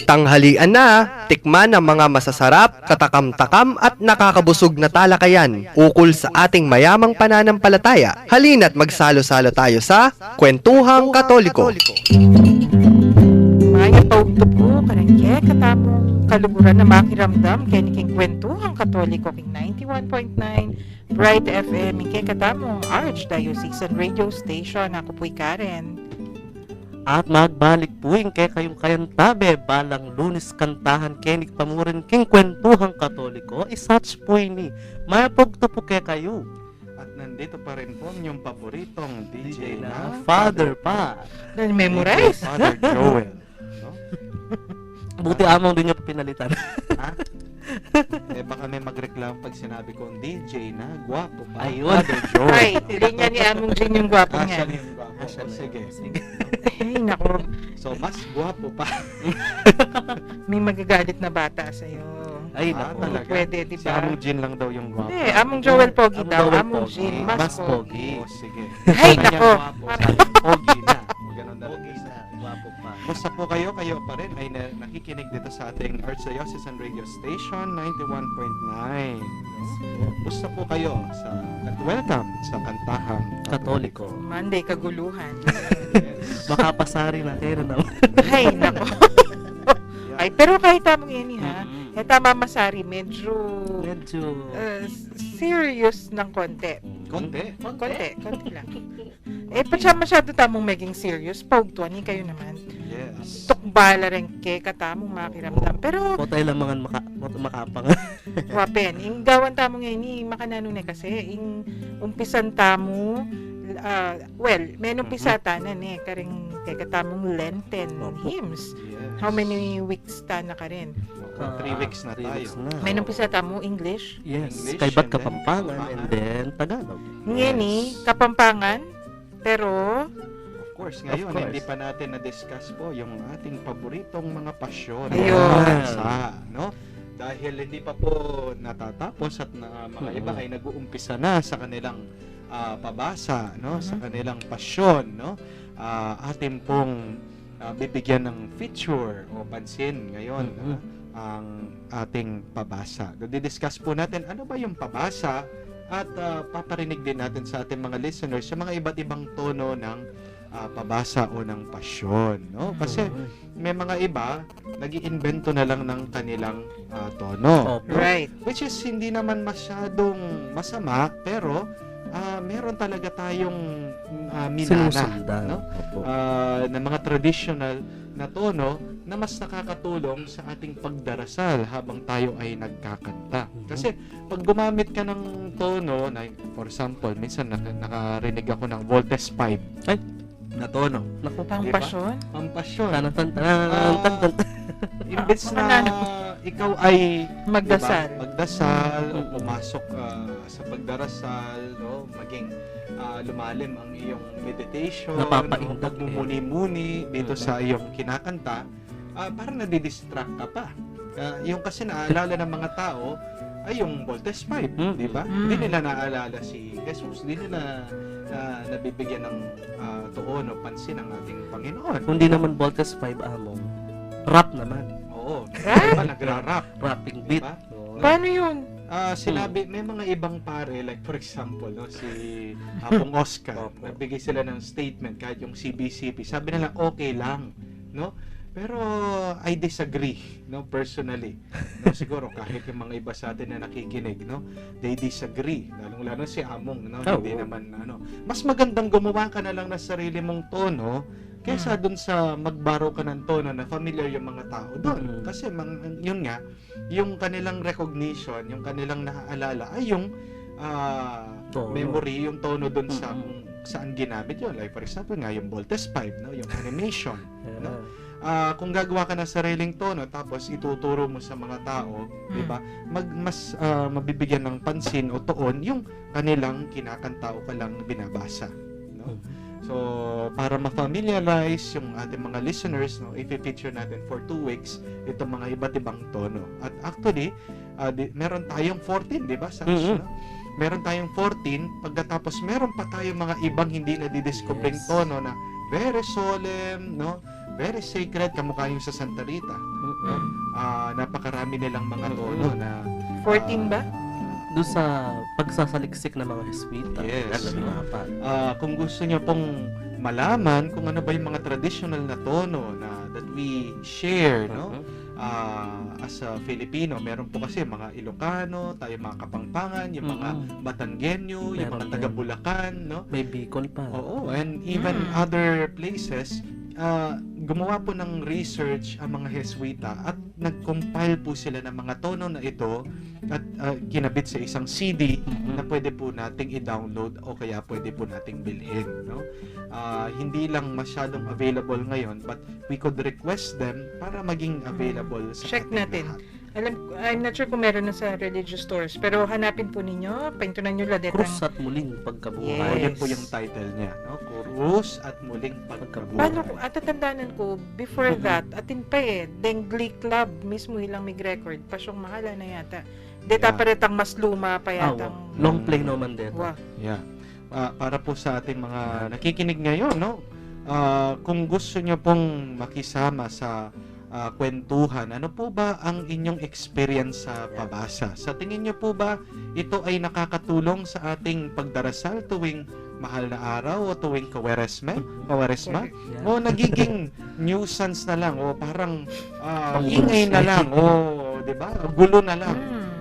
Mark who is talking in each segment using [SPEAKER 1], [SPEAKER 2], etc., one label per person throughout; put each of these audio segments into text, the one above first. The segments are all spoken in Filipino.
[SPEAKER 1] Tanghalian na, tikman ang mga masasarap, katakam-takam at nakakabusog na talakayan ukol sa ating mayamang pananampalataya. Halina't magsalo-salo tayo sa Kwentuhang Katoliko.
[SPEAKER 2] Maya paugto po, karangke, katamong kaluguran na makiramdam, kiniking Kwentuhang Katoliko, king 91.9, Bright FM, king katamong Archdiocesan Radio Station. Ako po'y Karen.
[SPEAKER 3] At magbalik po yung kayong kayantabe balang Lunes kantahan kenik pamurin king Kwentuhang Katoliko isats po ini mayapogto po kayo.
[SPEAKER 4] At nandito pa rin po ang inyong paboritong DJ
[SPEAKER 3] na
[SPEAKER 4] na
[SPEAKER 3] Father pa.
[SPEAKER 2] Na-memorize.
[SPEAKER 4] Father Joel. No?
[SPEAKER 3] Buti among din niyo pa pinalitan.
[SPEAKER 4] Ha? Eh baka may magreklamo pag sinabi ko DJ na gwapo pa.
[SPEAKER 3] Ayun.
[SPEAKER 4] Father Joel.
[SPEAKER 2] Ay, linya ni Among Jin yung gwapo
[SPEAKER 4] Siya
[SPEAKER 2] niya.
[SPEAKER 4] yung gwapo.
[SPEAKER 3] Siya
[SPEAKER 4] O,
[SPEAKER 3] na
[SPEAKER 4] sige.
[SPEAKER 2] Ay, naku,
[SPEAKER 4] So mas gwapo pa.
[SPEAKER 2] may magagalit na bata sa'yo.
[SPEAKER 3] Ay
[SPEAKER 4] Ah,
[SPEAKER 3] nako.
[SPEAKER 4] talaga?
[SPEAKER 2] Pwede, di
[SPEAKER 4] Si
[SPEAKER 2] ba?
[SPEAKER 4] Among Jin lang daw yung gwapo.
[SPEAKER 2] Hindi, Among Joel Pogi
[SPEAKER 3] Among
[SPEAKER 2] daw.
[SPEAKER 3] Joel
[SPEAKER 2] Among
[SPEAKER 3] Pogi.
[SPEAKER 2] Jin,
[SPEAKER 3] Mas
[SPEAKER 2] mas
[SPEAKER 3] pogi.
[SPEAKER 2] pogi.
[SPEAKER 4] O, sige.
[SPEAKER 2] Ay,
[SPEAKER 4] Kanya
[SPEAKER 2] nako.
[SPEAKER 4] gwapo, sabi, pogi na. O, ganun talaga.
[SPEAKER 3] Pogi na, gwapo pa.
[SPEAKER 4] Kumusta po kayo? Kayo pa rin ay nakikinig dito sa ating Archdiocesan Radio Station 91.9. Kumusta po kayo at welcome sa Kantahang
[SPEAKER 3] Katoliko.
[SPEAKER 2] Monday, kaguluhan.
[SPEAKER 4] Yes.
[SPEAKER 3] Makapasari na kayo na.
[SPEAKER 2] Ay, nako. Ay, pero kahit tamang yan ha, eh tama Masari, medyo
[SPEAKER 3] Medyo
[SPEAKER 2] serious ng konti.
[SPEAKER 4] Konti.
[SPEAKER 2] Konti lang. Eh, pa siya masyado tamong maging serious. Paugtuan, kayo naman.
[SPEAKER 4] Yes.
[SPEAKER 2] Tukbala rin ke katamong makiramdam. Pero,
[SPEAKER 3] potay lang mga makapang.
[SPEAKER 2] wapen, yung gawan tamong ngayon, makanano na kasi, yung umpisan tamo, may umpisa tanan karing ke katamong Lenten
[SPEAKER 3] Opo.
[SPEAKER 2] hymns.
[SPEAKER 4] Yes.
[SPEAKER 2] How many weeks ta na ka rin?
[SPEAKER 4] 3 weeks na
[SPEAKER 3] 3
[SPEAKER 4] tayo.
[SPEAKER 3] weeks na.
[SPEAKER 2] May umpisa tamo English.
[SPEAKER 3] Yes,
[SPEAKER 4] English,
[SPEAKER 3] kay Bat
[SPEAKER 4] and then
[SPEAKER 3] Kapampangan and then Tagalog.
[SPEAKER 2] Ngeni, Kapampangan, pero,
[SPEAKER 4] Of course, ngayon
[SPEAKER 3] Of course.
[SPEAKER 4] hindi pa natin na-discuss po yung ating paboritong mga pasyon.
[SPEAKER 2] Ayun.
[SPEAKER 4] No? Dahil hindi pa po natatapos at mga iba ay nag-uumpisa na sa kanilang pabasa, no? Sa kanilang pasyon, no? Atin pong bibigyan ng feature o pansin ngayon ang ating pabasa. Didiscuss po natin ano ba yung pabasa at paparinig din natin sa ating mga listeners sa mga iba't ibang tono ng pabasa o ng pasyon, no? Kasi may mga iba nag-iimbento na lang ng kanilang tono.
[SPEAKER 3] Opo.
[SPEAKER 4] No?
[SPEAKER 2] right.
[SPEAKER 4] Which is hindi naman masyadong masama, pero meron talaga tayong minana,
[SPEAKER 3] Sinusundan.
[SPEAKER 4] no?
[SPEAKER 3] Opo.
[SPEAKER 4] Na mga traditional na tono na mas nakakatulong sa ating pagdarasal habang tayo ay nagkakanta. Kasi pag gumamit ka ng tono, na, for example, minsan nakarinig ako ng Voltes 5
[SPEAKER 3] Ay.
[SPEAKER 4] na tono.
[SPEAKER 3] Naku,
[SPEAKER 2] Pampasyon.
[SPEAKER 4] Pampasyon.
[SPEAKER 3] tan.
[SPEAKER 4] Imbes na ikaw ay
[SPEAKER 2] Magdasal.
[SPEAKER 4] diba, magdasal o pumasok sa pagdarasal, no? Maging lumalim ang iyong meditation,
[SPEAKER 3] Napapaindak,
[SPEAKER 4] pagmumuni-muni dito sa iyong kinakanta, parang nadidistract ka pa. Yung kasi naaalala ng mga tao ay yung Voltes 5, di ba? Hindi nila naaalala si Jesus, hindi nila nabibigyan ng tuon o pansin ng ating Panginoon.
[SPEAKER 3] Kung di naman Voltes 5 among rap naman.
[SPEAKER 4] Oo,
[SPEAKER 2] Rap?
[SPEAKER 4] diba? Nagra-rap.
[SPEAKER 3] Rapping beat.
[SPEAKER 4] Diba?
[SPEAKER 3] Oo.
[SPEAKER 2] Paano yun?
[SPEAKER 4] Sinabi, may mga ibang pare, like for example, no, si Apong Oscar,
[SPEAKER 3] Opo.
[SPEAKER 4] nagbigay sila ng statement kahit yung CBCP. Sabi nila, okay lang, no? Pero I disagree, no, personally. No, siguro kahit yung mga iba sa atin na nakikinig, no, they disagree. Lalong-lalo si Among, no, hindi
[SPEAKER 3] Oo.
[SPEAKER 4] naman, mas magandang gumawa ka na lang ng sarili mong tono kaysa dun sa magbaro ka ng tono na familiar yung mga tao doon. Kasi yun nga, yung kanilang recognition, yung kanilang naaalala ay yung
[SPEAKER 3] Tono.
[SPEAKER 4] memory, yung tono doon sa kung saan ginamit yun. Like for example nga, yung Voltes 5, no? Yung animation. No? Kung gagawa ka ng sariling tono tapos ituturo mo sa mga tao, di ba? Mas mabibigyan ng pansin o tuon yung kanilang kinakanta o kalang binabasa, no? So, para ma-familiarize yung ating mga listeners, no, i-feature natin for 2 weeks itong mga iba't ibang tono. At actually, meron tayong 14, di ba? No? Meron tayong 14, pagkatapos meron pa tayong mga ibang hindi na didiscovering
[SPEAKER 3] Yes.
[SPEAKER 4] tono na very solemn, no? very sacred, kamukha yung sa Santa Rita.
[SPEAKER 3] Mm-mm.
[SPEAKER 4] Napakarami nilang mga tono na
[SPEAKER 2] 14 ba?
[SPEAKER 3] Doon sa pagsasaliksik ng mga Heswita.
[SPEAKER 4] Yes.
[SPEAKER 3] Alam nga pa.
[SPEAKER 4] kung gusto niyo pong malaman kung ano ba yung mga traditional na tono na that we share, no? As a Filipino, meron po kasi mga Ilocano, tayo mga Kapampangan, yung mga Batanggenyo, yung mga
[SPEAKER 3] Meron
[SPEAKER 4] taga
[SPEAKER 3] din.
[SPEAKER 4] Bulacan, no?
[SPEAKER 3] May Bicol pa.
[SPEAKER 4] Oo, and even other places, gumawa po ng research ang mga Heswita at nag-compile po sila ng mga tono na ito at kinabit sa isang CD na pwede po nating i-download o kaya pwede po nating bilhin, no? Hindi lang masyadong available ngayon, but we could request them para maging available sa
[SPEAKER 2] Check
[SPEAKER 4] ating
[SPEAKER 2] natin.
[SPEAKER 4] lahat.
[SPEAKER 2] I'm not sure kung meron na sa religious stores, pero hanapin po ninyo, paintunan nyo
[SPEAKER 3] Cruz
[SPEAKER 2] ladetang.
[SPEAKER 3] at muling pagkabuhay.
[SPEAKER 2] Yes.
[SPEAKER 4] Yan po yung title niya, no? Cruz at muling pagkabuhay.
[SPEAKER 2] Paano ko, at tatandaanan ko, before that, atin pa Dengli Club, mismo Hilang Mig Record, pasyong mahala na yata. Deta
[SPEAKER 4] Yeah.
[SPEAKER 2] paretang mas luma pa yatang.
[SPEAKER 3] Long play no man dito.
[SPEAKER 2] Wow.
[SPEAKER 4] Yeah. Para po sa ating mga nakikinig ngayon, no? Kung gusto nyo pong makisama sa kwentuhan, ano po ba ang inyong experience sa pabasa? Sa tingin nyo po ba ito ay nakakatulong sa ating pagdarasal tuwing mahal na araw o tuwing kawaresma?
[SPEAKER 3] Yeah.
[SPEAKER 4] O nagiging nuisance na lang o parang
[SPEAKER 3] Panggulo
[SPEAKER 4] ingay na
[SPEAKER 3] siya.
[SPEAKER 4] lang o 'di ba? Gulo na lang.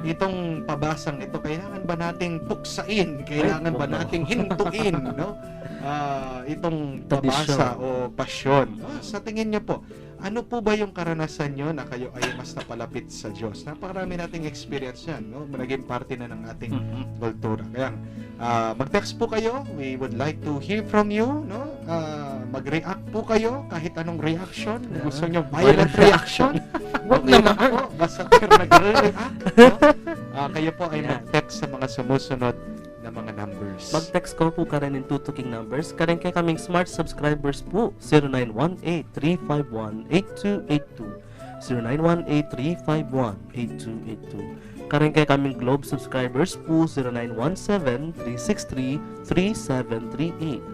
[SPEAKER 4] Itong pabasang ito, kailangan ba nating tuksain? Kailangan ba nating hintuin, no? Itong pabasa o pasyon. Sa tingin niyo po, ano po ba yung karanasan nyo na kayo ay mas napalapit sa Diyos? Napakarami nating experience yan, no? Naging parte na ng ating kultura. Kaya, mag-text po kayo. We would like to hear from you, no? Mag-react po kayo, kahit anong reaction. Kung gusto nyo violent reaction.
[SPEAKER 2] Wag
[SPEAKER 4] Okay
[SPEAKER 2] naman.
[SPEAKER 4] lang po, basta kayo nag-react, no? Kayo po ay mag-text sa mga sumusunod na mga numbers.
[SPEAKER 3] Mag-text ko po ka rin in tutuking numbers. Karin kay kaming smart subscribers po. 0918-351-8282. 0918-351-8282. Karin kay kaming Globe subscribers po. 0917-363-3738.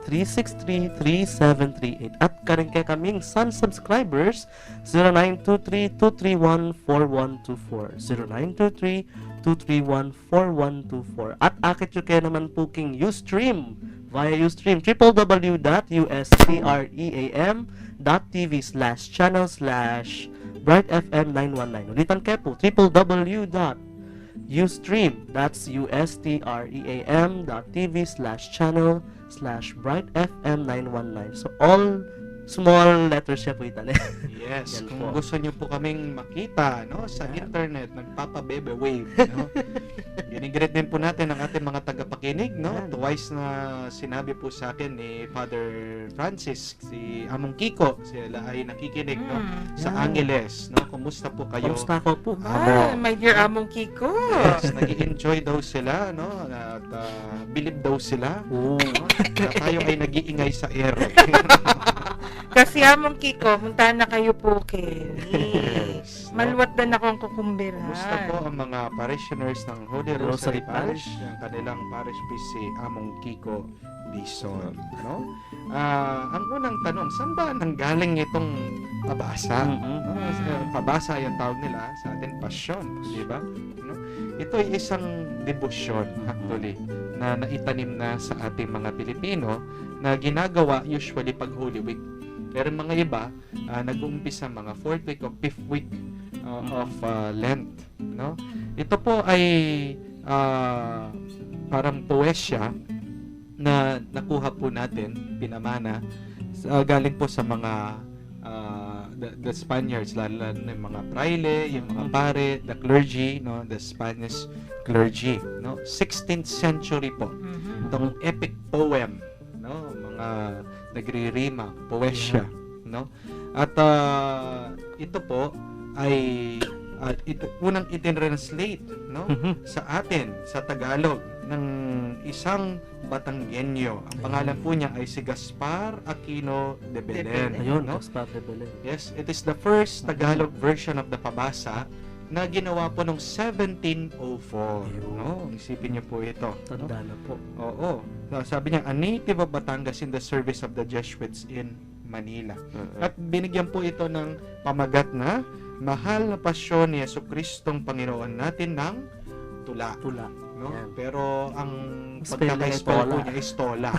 [SPEAKER 3] 0917-363-3738. At karin kay kaming Sun subscribers. 0923-231-4124. 0923-231-4124. At akit yung kaya naman po king Ustream via Ustream www.ustream.tv/channel/brightfm919. Ulitan kayo po www.ustream, that's ustream.tv/channel/brightfm919. So all small letters siya po itan.
[SPEAKER 4] Yes,
[SPEAKER 3] Yan
[SPEAKER 4] kung
[SPEAKER 3] po.
[SPEAKER 4] gusto niyo po kaming makita, no, sa internet, nagpapa-bebe wave, no. Ginigreet din po natin ang ating mga tagapakinig, no.
[SPEAKER 3] Yan.
[SPEAKER 4] Twice na sinabi po sa akin ni Father Francis, si Among Kiko, sila ay nakikinig, no, sa
[SPEAKER 3] Yan.
[SPEAKER 4] Angeles, no. Kumusta po kayo?
[SPEAKER 3] Kamusta ko po?
[SPEAKER 2] My dear Among Kiko.
[SPEAKER 4] Yes, nag-enjoy daw sila, no, at bilib daw sila,
[SPEAKER 3] Oo.
[SPEAKER 4] no, na tayo ay nag-iingay sa air.
[SPEAKER 2] Kasi Among Kiko, puntahan na kayo po, Ken.
[SPEAKER 4] Yes, no?
[SPEAKER 2] Maluwat na ako ang kukumbira.
[SPEAKER 4] Kumusta po ang mga parishioners ng Holy Rosary
[SPEAKER 3] Rosary
[SPEAKER 4] Parish,
[SPEAKER 3] Parish.
[SPEAKER 4] ang kanilang parish priest si Among Kiko Dizon, no? Ang unang tanong, saan ba nanggaling itong pabasa? No? Pabasa ay ang tawag nila sa atin, pasyon, di ba? No? Ito ay isang debosyon, actually, na naitanim na sa ating mga Pilipino na ginagawa usually pag Holy Week. Pero mga iba, nag-uumpisa mga 4th week o 5th week of Lent, no? Ito po ay parang poesya na nakuha po natin, pinamana, galing po sa mga the Spaniards, lalo na yung mga praile, yung mga pare, the clergy, no, the Spanish clergy, no? 16th century po. Itong epic poem, no, mga nagririma, poesya, no? At ito po ay unang itinranslate, no, sa atin sa Tagalog ng isang Batanggenyo. Ang pangalan po niya ay si Gaspar Aquino de Belen,
[SPEAKER 3] Ayun,
[SPEAKER 4] no?
[SPEAKER 3] Gaspar de Belen.
[SPEAKER 4] Yes, it is the first Tagalog version of the pabasa na ginawa po noong 1704, no? Isipin niyo po ito, no?
[SPEAKER 3] Tanda na po.
[SPEAKER 4] Oo. Sabi niya, a native of Batangas in the service of the Jesuits in Manila. At binigyan po ito ng pamagat na mahal na pasyon ni Jesucristong Panginoon natin ng tula.
[SPEAKER 3] Tula.
[SPEAKER 4] No?
[SPEAKER 3] Yan.
[SPEAKER 4] Pero ang
[SPEAKER 3] Spelling
[SPEAKER 4] pagkaka-spell po
[SPEAKER 3] Tola.
[SPEAKER 4] niya is Tola.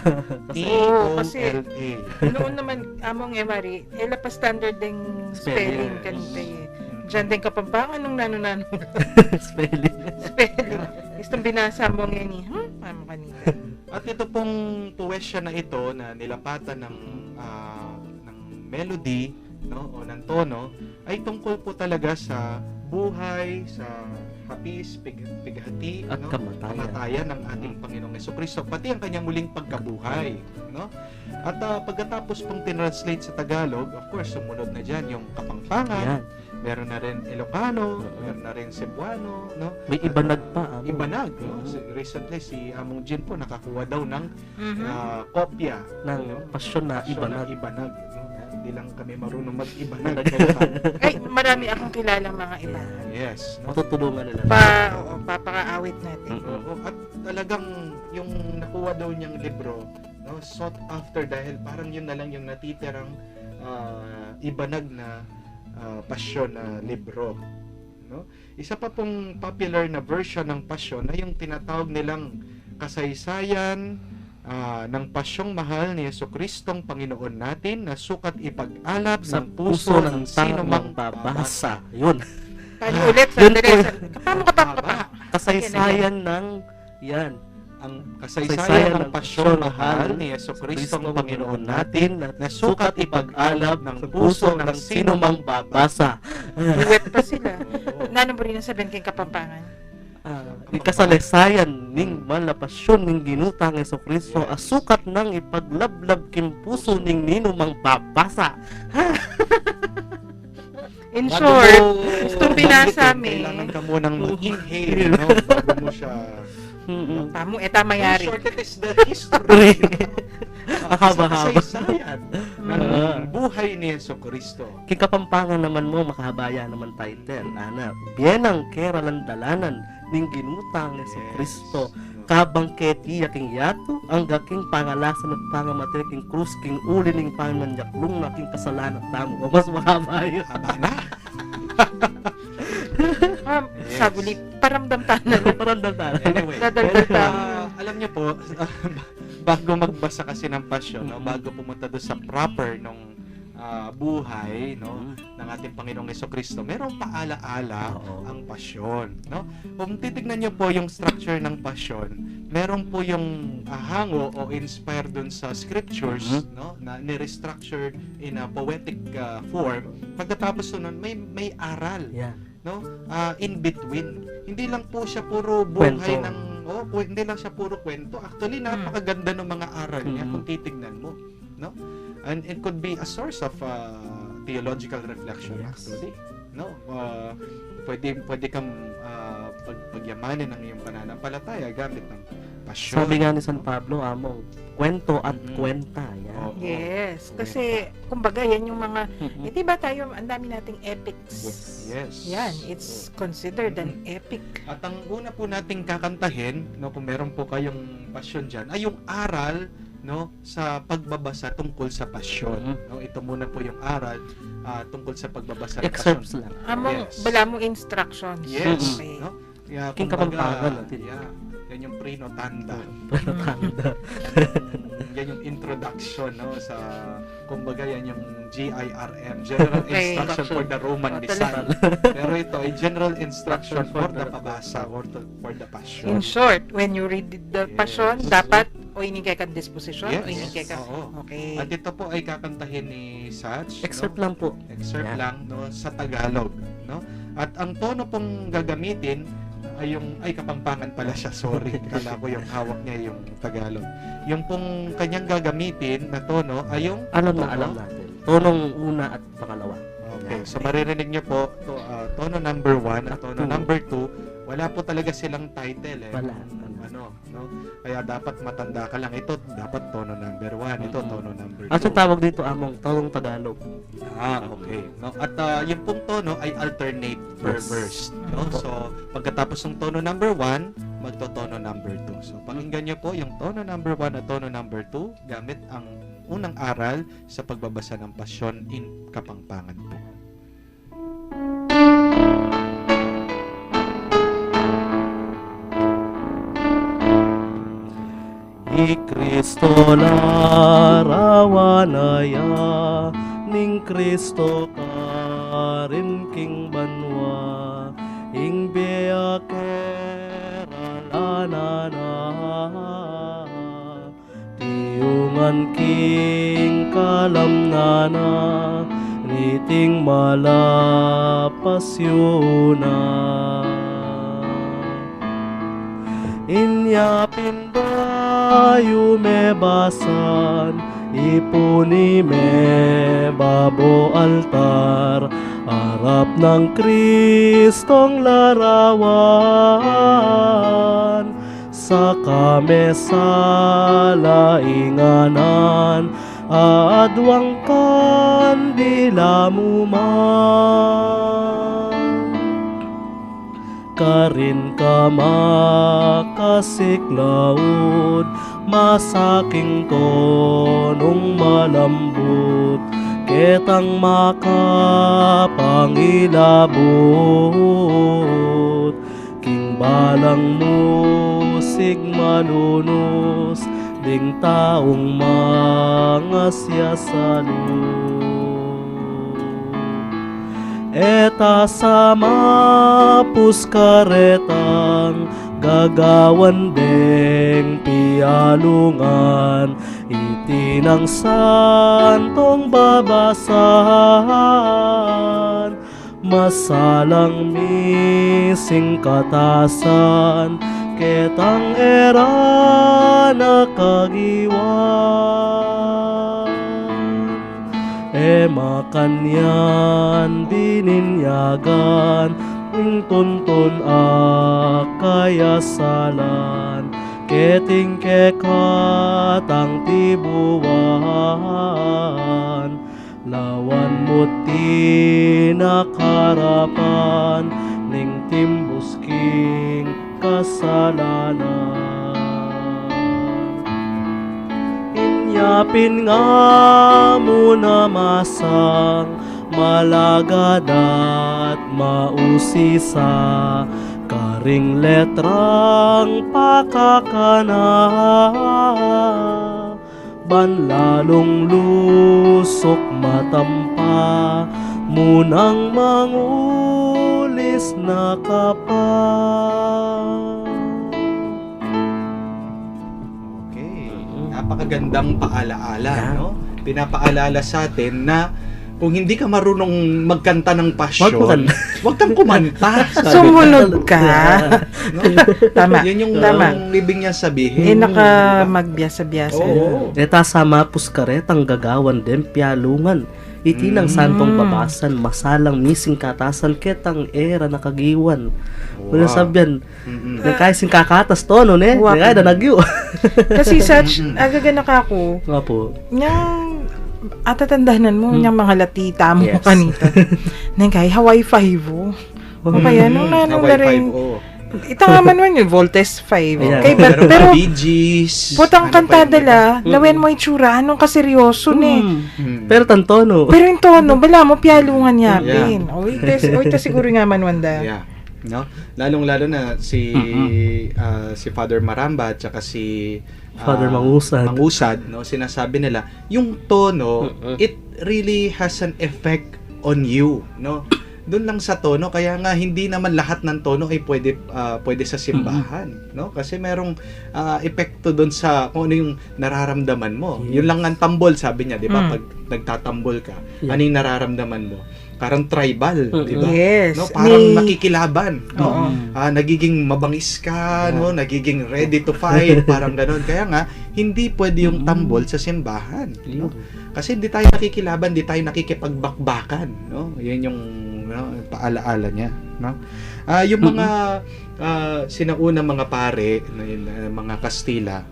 [SPEAKER 2] Oo, kasi
[SPEAKER 4] T-O-L-A.
[SPEAKER 2] noon naman, among Mari, ela pa standard ding spelling
[SPEAKER 4] Yes.
[SPEAKER 2] kanita eh. Diyan din kapampangan nung nano-nano
[SPEAKER 3] Spelling.
[SPEAKER 2] spelling. Istong binasa mo ngayon eh, amo kanita.
[SPEAKER 4] At ito pong puwesya na ito na nilapatan ng melody, no, o ng tono ay tungkol po talaga sa buhay, sa hapis, pighati,
[SPEAKER 3] At
[SPEAKER 4] no?
[SPEAKER 3] kamatayan.
[SPEAKER 4] kamatayan ng ating Panginoong Jesucristo, pati ang kanyang muling pagkabuhay, no? At pagkatapos pong tinranslate sa Tagalog, of course, sumunod na diyan yung Kapampangan,
[SPEAKER 3] Yan.
[SPEAKER 4] meron na rin Ilocano,
[SPEAKER 3] Oo.
[SPEAKER 4] meron na rin Cebuano, no?
[SPEAKER 3] May
[SPEAKER 4] At,
[SPEAKER 3] ibanag pa. Amo.
[SPEAKER 4] Ibanag, no?
[SPEAKER 3] Oo.
[SPEAKER 4] Recently si Among Jin po nakakuha daw ng
[SPEAKER 2] Mhm.
[SPEAKER 4] kopya
[SPEAKER 3] Ng pasyon na
[SPEAKER 4] Pasyon
[SPEAKER 3] ibanag.
[SPEAKER 4] na ibanag, no? Hindi lang kami marunong mag-ibanag.
[SPEAKER 2] Ay, marami akong kilalang mga iba.
[SPEAKER 4] Yes, no?
[SPEAKER 3] Matutulungan nila.
[SPEAKER 2] Oo, papakaawit natin.
[SPEAKER 4] Oo, at talagang yung nakuha daw niyang libro, no, sought after dahil parang yun na lang yung natitirang ibanag na pasyon na libro, no? Isa pa pong popular na version ng pasyon ay yung tinatawag nilang kasaysayan ng pasyong mahal ni Jesucristong Panginoon natin na sukat ipag-alab
[SPEAKER 3] Sa
[SPEAKER 4] ng
[SPEAKER 3] puso ng
[SPEAKER 4] sino mang
[SPEAKER 3] babasa. Yun.
[SPEAKER 2] Paano ulit?
[SPEAKER 3] Yun
[SPEAKER 2] Sandali.
[SPEAKER 3] po.
[SPEAKER 2] Paano ka pa?
[SPEAKER 3] Kasaysayan ng yan.
[SPEAKER 4] ang kasaysayan ng pasyong mahal ni Jesucristong Panginoon natin na sukat ipag-alab ng puso ng sino mang
[SPEAKER 3] babasa.
[SPEAKER 2] Duet pa sila.
[SPEAKER 4] Oo.
[SPEAKER 2] Nano mo rin ang sabihin kay Kapampangan?
[SPEAKER 3] Ikasalaysayan ning malapasyon ning ginutang Jesucristo
[SPEAKER 4] Yes.
[SPEAKER 3] asukat ng ipaglablab kim puso ning ninumang babasa.
[SPEAKER 2] In
[SPEAKER 4] Bago
[SPEAKER 2] short,
[SPEAKER 4] mo
[SPEAKER 2] itong binasa
[SPEAKER 4] banggitin,
[SPEAKER 2] mi.
[SPEAKER 4] kailangan ka munang mag-inhale, no? Bago mo siya...
[SPEAKER 3] Mm-mm.
[SPEAKER 2] Tamo,
[SPEAKER 4] In
[SPEAKER 2] mayari.
[SPEAKER 4] short, it is the history.
[SPEAKER 3] Haba-haba.
[SPEAKER 4] Kasaysayan ng buhay ni Jesucristo.
[SPEAKER 3] King Kapampangan naman mo makahabaya naman title. Ana, bienang keralan dalanan ning ginutang Jesucristo. Kabang ketiya king yato ang gaking pangalasan at pangamatay king krus king uli ning panganyaklong na king kasalanan tamo. O mas mahaba yun.
[SPEAKER 4] Haba na.
[SPEAKER 2] Saguli, paramdam tanan.
[SPEAKER 3] Parang daldalan.
[SPEAKER 4] Anyway,
[SPEAKER 2] Dadaldal pa.
[SPEAKER 4] alam niyo po, bago magbasa kasi ng pasyon, no, bago pumunta doon sa proper nung buhay, no, ng ating Panginoong Jesucristo, merong paalaala
[SPEAKER 3] Oo.
[SPEAKER 4] ang pasyon, no? Kung titignan niyo po yung structure ng pasyon, meron po yung hango o inspired dun sa scriptures, no, na ni-restructured in a poetic form. Pagkatapos nun, may aral,
[SPEAKER 3] Yan.
[SPEAKER 4] no? In between. Hindi lang po siya puro buhay
[SPEAKER 3] Kwento.
[SPEAKER 4] ng hindi lang siya puro kwento. Actually, napakaganda ng mga aral niya
[SPEAKER 3] Mm.
[SPEAKER 4] kung titignan mo, no? And it could be a source of theological reflection,
[SPEAKER 3] Yes.
[SPEAKER 4] actually, no? Pwede kang pagyamanin ng iyong pananampalataya gamit ng pasyon.
[SPEAKER 3] Sabi nga ni San Pablo, among kwento at
[SPEAKER 4] Mhm.
[SPEAKER 3] kwenta. Yan.
[SPEAKER 4] Oo.
[SPEAKER 2] Yes. Kasi, kumbaga, yan yung mga, di ba tayo, ang dami nating epics.
[SPEAKER 4] Yes.
[SPEAKER 2] Yan, it's considered an epic.
[SPEAKER 4] At ang una po nating kakantahin, no, kung meron po kayong pasyon diyan, ay yung aral, no, sa pagbabasa tungkol sa pasyon.
[SPEAKER 3] Mhm.
[SPEAKER 4] No, ito muna po yung aral tungkol sa pagbabasa ng
[SPEAKER 3] Excerpts
[SPEAKER 4] pasyon.
[SPEAKER 3] lang.
[SPEAKER 2] Among,
[SPEAKER 4] Yes.
[SPEAKER 2] bala mo instructions.
[SPEAKER 4] Yes,
[SPEAKER 2] Okay.
[SPEAKER 4] no? Yeah,
[SPEAKER 3] King
[SPEAKER 4] kumbaga,
[SPEAKER 3] Kapampangan natin.
[SPEAKER 4] yeah, yan yung pre-notanda.
[SPEAKER 3] Pero tanda.
[SPEAKER 4] Yan yung introduction, no, sa kumbaga yan yung GIRM, General
[SPEAKER 2] Okay.
[SPEAKER 4] Instruction for the Roman
[SPEAKER 2] Oh,
[SPEAKER 4] Missal. Pero ito ay General Instruction for the pabasa or for the passion.
[SPEAKER 2] In short, when you read the
[SPEAKER 4] Yes.
[SPEAKER 2] passion, dapat o inigay ka disposition
[SPEAKER 4] Yes.
[SPEAKER 2] o inigay ka.
[SPEAKER 4] Oo.
[SPEAKER 2] Okay.
[SPEAKER 4] At ito po ay kakantahin ni Satch,
[SPEAKER 3] Excerpt
[SPEAKER 4] no?
[SPEAKER 3] lang po.
[SPEAKER 4] Excerpt
[SPEAKER 3] Yan.
[SPEAKER 4] lang, no, sa Tagalog, no? At ang tono pong gagamitin ay Kapampangan pala siya, sorry. Kala ko yung hawak niya yung Tagalog. Yung pong kanyang gagamitin na tono ay yung
[SPEAKER 3] Alam na
[SPEAKER 4] tono.
[SPEAKER 3] alam natin. Tonong una at pangalawa.
[SPEAKER 4] Okay,
[SPEAKER 3] Yan.
[SPEAKER 4] so maririnig niyo po tono number 1 at
[SPEAKER 3] At
[SPEAKER 4] tono
[SPEAKER 3] two.
[SPEAKER 4] number 2. Wala po talaga silang title eh.
[SPEAKER 3] Wala.
[SPEAKER 4] Ano, no? Kaya dapat matanda ka lang. Ito dapat tono number 1, ito
[SPEAKER 3] Mhm.
[SPEAKER 4] tono number 2.
[SPEAKER 3] At yung tawag dito among tonong Tagalog.
[SPEAKER 4] Okay. No? At yung pong tono ay alternate per
[SPEAKER 3] Yes.
[SPEAKER 4] verse. No?
[SPEAKER 3] Opo.
[SPEAKER 4] So, pagkatapos ng tono number 1, magto-tono number 2. So, pakinggan niyo po yung tono number 1 at tono number 2 gamit ang unang aral sa pagbabasa ng Passion in Kapampangan po.
[SPEAKER 3] I Kristo larawanaya, ning Kristo ka rin king banwa, ing bea keralanana, tiyungan king kalamnana, niting malapasyuna. Inyapin bayu mebasan, ipuni me babo altar, harap ng Kristong larawan, sa kamesa lainganan, adwang kandila mo man. Karin ka makasiklaod, masaking tonong malambot, ketang makapangilabot, king balang musig manunos, ding taong mga siyasalo. Eta sa mapus karetang, gagawan deng pialungan, itinang santong babasan, masalang mising katasan, ketang era nakagiwan. Makanyan bininyagan, ing tuntun akayasalan, keting kekatang tibuan, lawan mo tinakarapan, ning timbus king kasalanan. Inyapin nga muna masang, malagad at mausisa, karing letrang pakakana, banlalong lusok matampa, munang mangulis na kapa.
[SPEAKER 4] Napakagandang paalaala, no? Pinapaalala sa atin na kung hindi ka marunong magkanta ng passion, wag kang kumanta.
[SPEAKER 2] Sumunod ka.
[SPEAKER 4] No?
[SPEAKER 2] Tama.
[SPEAKER 4] Yan yung
[SPEAKER 2] Tama.
[SPEAKER 4] ibig niya sabihin.
[SPEAKER 2] Naka magbiasa-biasa.
[SPEAKER 4] Oo.
[SPEAKER 3] Eta sa mapus karetang gagawan dem pialungan, itinang santong babasan, masalang mising katasan, ketang era nakagiwan. Wala sabyan, nagkaising kakatas to, no, ne?
[SPEAKER 2] Wap.
[SPEAKER 3] Nagkaya na nagyo.
[SPEAKER 2] Kasi such, agaganak ako,
[SPEAKER 3] Nga po.
[SPEAKER 2] niyang atatandahanan mo, niyang mga latita mo
[SPEAKER 3] Yes.
[SPEAKER 2] kanito. Nang kay Hawaii 5 o. O kaya nung nanong na rin, ita nga man yun, Voltes 5.
[SPEAKER 3] Yeah.
[SPEAKER 2] Kay,
[SPEAKER 4] Pero
[SPEAKER 2] pero,
[SPEAKER 4] Bee Gees,
[SPEAKER 2] putang
[SPEAKER 4] ano pa
[SPEAKER 2] kanta
[SPEAKER 4] yun,
[SPEAKER 2] dala, lawen mo itsura, anong kaseryoso ni.
[SPEAKER 3] Pero tantono.
[SPEAKER 2] Pero yung tono, bala mo, pialungan niya,
[SPEAKER 4] Yeah.
[SPEAKER 2] pin. O, ito siguro nga man wanda.
[SPEAKER 4] Yeah. No? Lalong-lalo na si Father Maramba at saka si
[SPEAKER 3] Father Mangusad.
[SPEAKER 4] Mangusad, no? Sinasabi nila, yung tono, it really has an effect on you, no? Doon lang sa tono, kaya nga hindi naman lahat ng tono ay pwede sa simbahan, no? Kasi merong epekto doon sa kung ano yung nararamdaman mo. Yun lang ang tambol, sabi niya, di ba? Pag nagtatambol ka, ano yung nararamdaman mo? Parang tribal, di ba?
[SPEAKER 2] Yes.
[SPEAKER 4] No, parang nakikilaban, no?
[SPEAKER 2] Oo.
[SPEAKER 4] Nagiging mabangis ka, no? Nagiging ready to fight, parang gano'n. Kaya nga hindi pwede yung tambol sa simbahan, no? Kasi hindi tayo nakikilaban, hindi tayo nakikipagbakbakan, no? 'Yun yung paalaala niya, no? Yung mga sinauna mga pare, mga Kastila,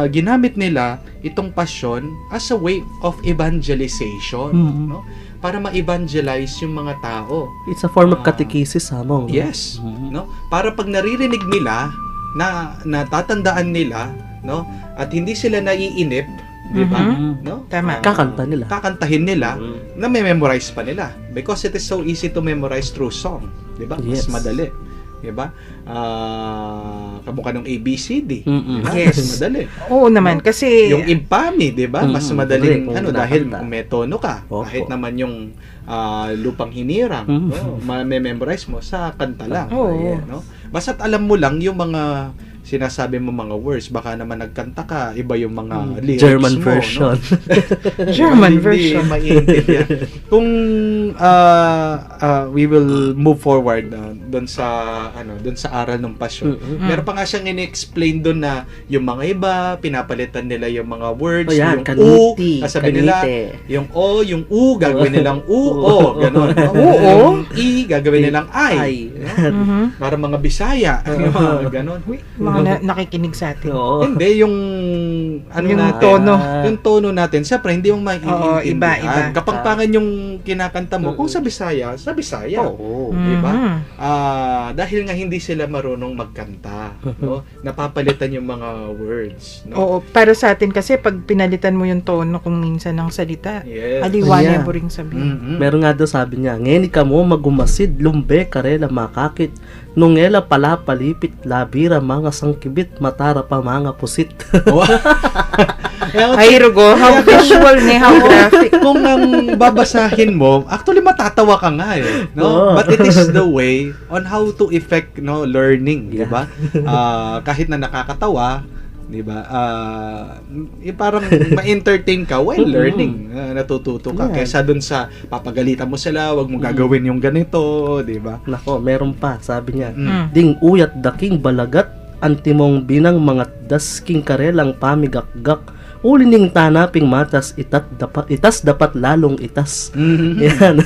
[SPEAKER 4] ginamit nila itong passion as a way of evangelization, no? Para ma-evangelize yung mga tao.
[SPEAKER 3] It's a form of catechesis, among.
[SPEAKER 4] Yes, no? Para pag naririnig nila na natatandaan nila, no? At hindi sila naiinip, di ba?
[SPEAKER 2] Mhm.
[SPEAKER 4] No?
[SPEAKER 2] Tama.
[SPEAKER 3] Kakanta nila.
[SPEAKER 4] Kakantahin nila
[SPEAKER 3] Mm.
[SPEAKER 4] na may memorize pa nila because it is so easy to memorize through song, 'di ba?
[SPEAKER 3] Yes.
[SPEAKER 4] Mas madali, 'di ba? Kamukha ng ABCD,
[SPEAKER 3] Mm-mm.
[SPEAKER 4] 'di ba?
[SPEAKER 2] Yes.
[SPEAKER 4] Mas madali.
[SPEAKER 2] Oo naman, kasi
[SPEAKER 4] Yung impami, 'di ba? Mas
[SPEAKER 3] Mm-mm.
[SPEAKER 4] madaling
[SPEAKER 3] Correct, kung
[SPEAKER 4] dahil
[SPEAKER 3] kinakanta.
[SPEAKER 4] may tono ka.
[SPEAKER 3] Opo.
[SPEAKER 4] Kahit naman yung lupang hinirang,
[SPEAKER 3] Mm.
[SPEAKER 4] no? Memorize mo sa kanta lang.
[SPEAKER 2] Oo.
[SPEAKER 4] Ayan, no? Basta't alam mo lang yung mga sinasabi mo mga words, baka naman nagkanta ka, iba yung mga lyrics
[SPEAKER 3] German
[SPEAKER 4] mo,
[SPEAKER 3] version.
[SPEAKER 4] no?
[SPEAKER 2] German
[SPEAKER 4] Hindi
[SPEAKER 2] version.
[SPEAKER 4] maiintindihan. Kung we will move forward doon sa aral ng passion. Meron pa nga siyang ini-explain doon na yung mga iba pinapalitan nila yung mga words,
[SPEAKER 3] O yan,
[SPEAKER 4] yung
[SPEAKER 3] kaniti,
[SPEAKER 4] sabi nila
[SPEAKER 3] kanite.
[SPEAKER 4] yung o, yung u gagawin nilang o, ganun. No?
[SPEAKER 2] Oo.
[SPEAKER 4] Yung i gagawin nilang I.
[SPEAKER 3] Ay.
[SPEAKER 4] No?
[SPEAKER 2] Mhm.
[SPEAKER 4] Para mga Bisaya, yung mga ganun.
[SPEAKER 2] Mga nakikinig sa atin.
[SPEAKER 3] Oo.
[SPEAKER 4] Hindi yung
[SPEAKER 2] Yung
[SPEAKER 4] natin,
[SPEAKER 2] tono.
[SPEAKER 4] yung tono natin, siyempre hindi yung
[SPEAKER 2] Oo, iba, iba.
[SPEAKER 4] maiintindihan. Kapangpangan yung kinakanta mo, kung sa Bisaya,
[SPEAKER 3] Oo.
[SPEAKER 4] Diba?
[SPEAKER 2] Mhm.
[SPEAKER 4] Dahil nga hindi sila marunong magkanta, no? Napapalitan yung mga words, no?
[SPEAKER 2] Oo, para sa atin kasi pag pinalitan mo yung tono kung minsan ng salita,
[SPEAKER 4] Yes.
[SPEAKER 2] aliwanag
[SPEAKER 3] Yeah.
[SPEAKER 2] mo ring sabihin.
[SPEAKER 4] Mhm.
[SPEAKER 3] Meron nga daw sabi niya, ngeni ka mo magumasid, lumbe, karela, makakit, nungela pala palipit, labira, mga sangkibit, matara pa mga pusit.
[SPEAKER 2] Ay, Rugo, how visual ni, how graphic.
[SPEAKER 4] Kung ang babasahin mo, actually matatawa ka nga eh, no?
[SPEAKER 3] Oo.
[SPEAKER 4] But it is the way on how to effect learning,
[SPEAKER 3] Yeah.
[SPEAKER 4] 'di ba? Kahit na nakakatawa, 'di ba? Parang ma-entertain ka while learning. Natututo ka
[SPEAKER 3] Yeah.
[SPEAKER 4] kaysa dun sa papagalitan mo sila, wag mo gagawin yung ganito, 'di ba?
[SPEAKER 3] Nako, meron pa, sabi niya,
[SPEAKER 2] Mm.
[SPEAKER 3] ding uyat daking balagat, antimong binang mga dasking karelang pamigakgak, ulining tanaping matas, itas dapat lalong itas. Yan.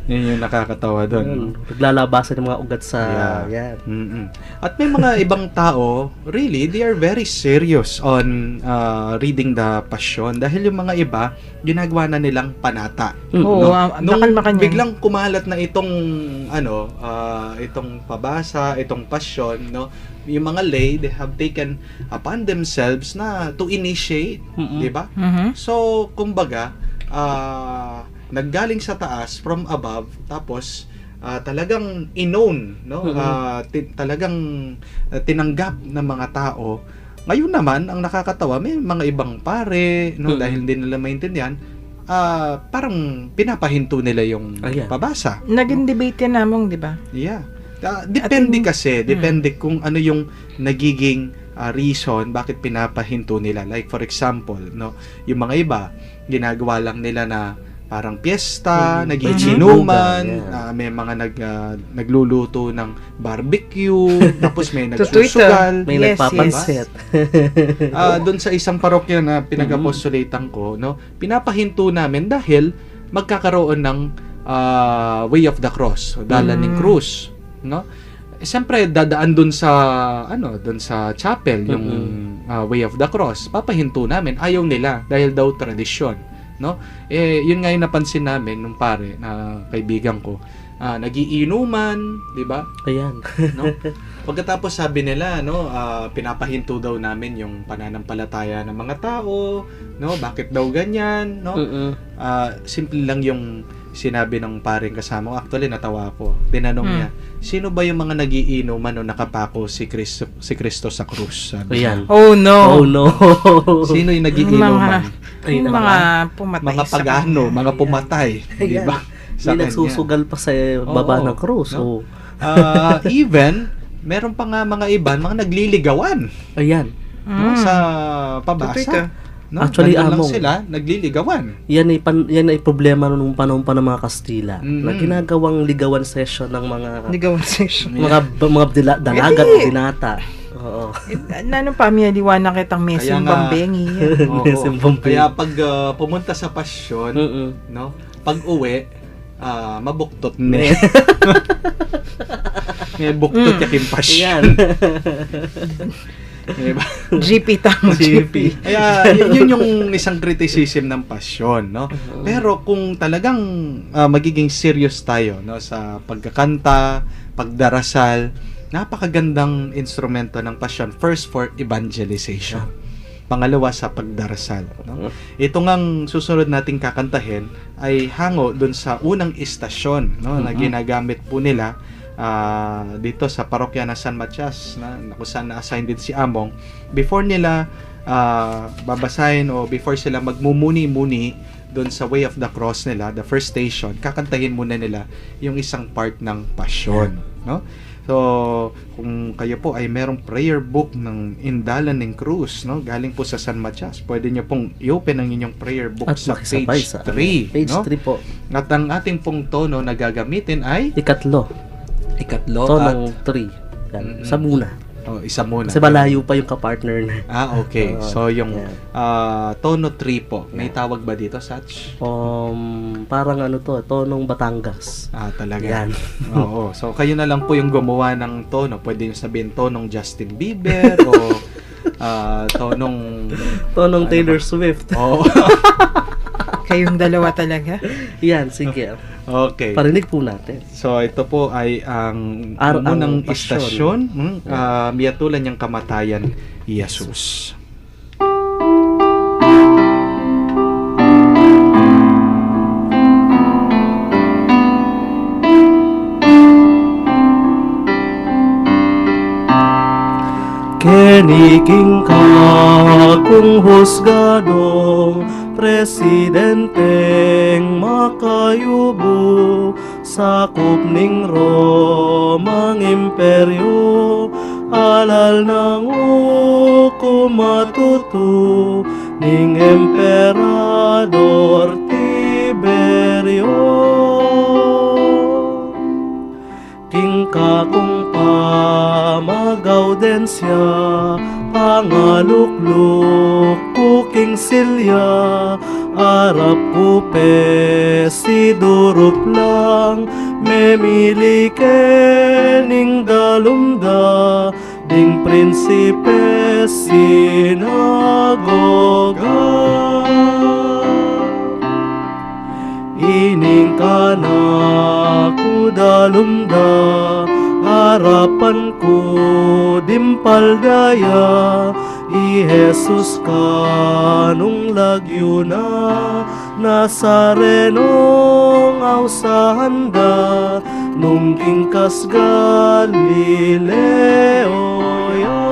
[SPEAKER 4] Yun yung nakakatawa doon.
[SPEAKER 3] Paglalabasan ng mga ugat sa
[SPEAKER 4] Yeah.
[SPEAKER 3] yan.
[SPEAKER 4] Mm-mm. At may mga ibang tao, really, they are very serious on reading the Passion dahil yung mga iba, ginagawa na nilang panata.
[SPEAKER 2] Oo,
[SPEAKER 4] Nung
[SPEAKER 2] nakalmakan yan.
[SPEAKER 4] biglang kumalat na itong itong pabasa, itong Passion, no? Yung mga lay, they have taken upon themselves na to initiate,
[SPEAKER 3] Mm-mm.
[SPEAKER 4] 'di ba?
[SPEAKER 2] Mhm.
[SPEAKER 4] So, kumbaga, naggaling sa taas from above, tapos talagang inown, no? Talagang tinanggap ng mga tao. Ngayon naman, ang nakakatawa, may mga ibang pare, no, dahil hindi nila maintindihan, parang pinapahinto nila yung
[SPEAKER 3] Ayan.
[SPEAKER 4] pabasa.
[SPEAKER 2] Naging debate yan namong, di ba?
[SPEAKER 4] Yeah. Depende
[SPEAKER 2] At-
[SPEAKER 4] kasi, depende kung ano yung nagiging reason bakit pinapahinto nila. Like for example, no, yung mga iba ginagawa lang nila na parang piyesta, nagiinuman,
[SPEAKER 3] Yeah.
[SPEAKER 4] may mga nagluluto ng barbecue, tapos may
[SPEAKER 2] Tutuy to.
[SPEAKER 4] nagsusugal.
[SPEAKER 3] May
[SPEAKER 2] Yes,
[SPEAKER 3] nagpapansit.
[SPEAKER 4] Doon sa isang parokya na pinag-apostolatan ko, no, pinapahinto namin dahil magkakaroon ng Way of the Cross, o Dala ng Krus, no? Siyempre dadaan doon sa chapel yung Way of the Cross. Papahinto namin, ayaw nila dahil daw tradisyon, no? Yun nga yung napansin namin nung pare na kaibigan ko. Nagiinuman, 'di ba?
[SPEAKER 3] Ayan.
[SPEAKER 4] No? Pagkatapos sabi nila, no, pinapahinto daw namin yung pananampalataya ng mga tao, no? Bakit daw ganyan, no? Simple lang yung sinabi ng paring kasama ko. Actually, natawa ko. Tinanong niya, sino ba yung mga nagiinuman o nakapako si Kristo sa krus? Sabi niya.
[SPEAKER 3] Ayan.
[SPEAKER 2] Oh no!
[SPEAKER 3] Oh no.
[SPEAKER 4] Sino yung nagiinuman?
[SPEAKER 2] Yung mga pumatay
[SPEAKER 4] Mga
[SPEAKER 2] sa
[SPEAKER 4] pagano,
[SPEAKER 2] kanya.
[SPEAKER 4] mga pumatay. Di
[SPEAKER 3] Ayan.
[SPEAKER 4] ba? Sa
[SPEAKER 3] May
[SPEAKER 4] kanya.
[SPEAKER 3] nagsusugal pa sa baba
[SPEAKER 4] Oo.
[SPEAKER 3] ng krus.
[SPEAKER 4] No?
[SPEAKER 3] Oh.
[SPEAKER 4] Even, meron pa nga mga iba, mga nagliligawan,
[SPEAKER 3] Ayan.
[SPEAKER 4] no, sa
[SPEAKER 2] Totoo ito.
[SPEAKER 4] pabasa. No?
[SPEAKER 3] Actually,
[SPEAKER 4] Nandun lang
[SPEAKER 3] among-
[SPEAKER 4] sila, nagliligawan.
[SPEAKER 3] Yan ay problema nung panahon pa ng mga Kastila
[SPEAKER 4] Mhm.
[SPEAKER 3] na ginagawang ligawan session ng mga
[SPEAKER 2] Ligawan session.
[SPEAKER 3] dalaga at binata. Oo.
[SPEAKER 2] Nanong pamiyaliwanag kitang mesing
[SPEAKER 4] Kaya nga-
[SPEAKER 2] bambengi.
[SPEAKER 4] Oo.
[SPEAKER 3] Meseng bumpy.
[SPEAKER 4] Kaya pag pumunta sa pasyon,
[SPEAKER 3] Mm-mm.
[SPEAKER 4] no, pag uwi, mabuktot ne. May buktot yakin
[SPEAKER 3] Ayan.
[SPEAKER 4] pasyon. Diba?
[SPEAKER 2] GP tamo, GP.
[SPEAKER 4] Kaya yun yung isang criticism ng pasyon, no? Pero kung talagang magiging serious tayo, no, sa pagkakanta, pagdarasal, napakagandang instrumento ng pasyon. First for evangelization. pangalawa sa pagdarasal, no? Ito ngang susunod nating kakantahin ay hango dun sa unang istasyon, no, na ginagamit po nila dito sa parokya ng San Matias, na kung saan na-assign din si Among. Before nila babasahin o before sila magmumuni-muni doon sa Way of the Cross nila, the first station, kakantahin muna nila yung isang part ng Passion, no? So, kung kayo po ay merong prayer book ng Indalan ng Cruz, no, galing po sa San Matias, pwede nyo pong i-open ang inyong prayer book
[SPEAKER 3] At
[SPEAKER 4] sa
[SPEAKER 3] makisabay
[SPEAKER 4] page
[SPEAKER 3] sa
[SPEAKER 4] 3,
[SPEAKER 3] Page
[SPEAKER 4] no?
[SPEAKER 3] 3 po.
[SPEAKER 4] At ang ating pong tono na gagamitin ay
[SPEAKER 3] Ikatlo.
[SPEAKER 4] ikatlo
[SPEAKER 3] Tonong 3. Yan.
[SPEAKER 4] Mm-mm.
[SPEAKER 3] Sa muna.
[SPEAKER 4] isa muna.
[SPEAKER 3] Kasi malayo pa yung kapartner na.
[SPEAKER 4] Okay.
[SPEAKER 3] Oo,
[SPEAKER 4] So, yung
[SPEAKER 3] yan.
[SPEAKER 4] tono 3 po. May tawag ba dito, Sach?
[SPEAKER 3] Parang ano to, tonong Batangas.
[SPEAKER 4] Talaga.
[SPEAKER 3] Yan.
[SPEAKER 4] Oo. So, kayo na lang po yung gumawa ng tono. Pwede nyo sabihin tonong Justin Bieber o tonong...
[SPEAKER 3] Tonong
[SPEAKER 4] Ano
[SPEAKER 3] Taylor
[SPEAKER 4] ba?
[SPEAKER 3] Swift.
[SPEAKER 4] Oo.
[SPEAKER 2] Kayong dalawa talaga.
[SPEAKER 3] Yan, sige.
[SPEAKER 4] Okay.
[SPEAKER 3] Parinig po natin.
[SPEAKER 4] So, ito po ay ang
[SPEAKER 3] Ang
[SPEAKER 4] unang
[SPEAKER 3] pasyon.
[SPEAKER 4] istasyon. Miyatulan niyang kamatayan, Jesus.
[SPEAKER 3] Keniking ka kung husgadong presidenteng makayubo sakop ning Romang Imperyo alal ng kumatuto ning Emperador Tiberio king kakong pamagaudensya pangalukluk kuking silya arap kupe sidurup lang memili kening dalumda ding prinsipe sinagoga ining kana kudalumda harapan ko dimpal daya i Jesus ka nung lagyo na Nazarenong ausahanda nung kingkas Galileo ya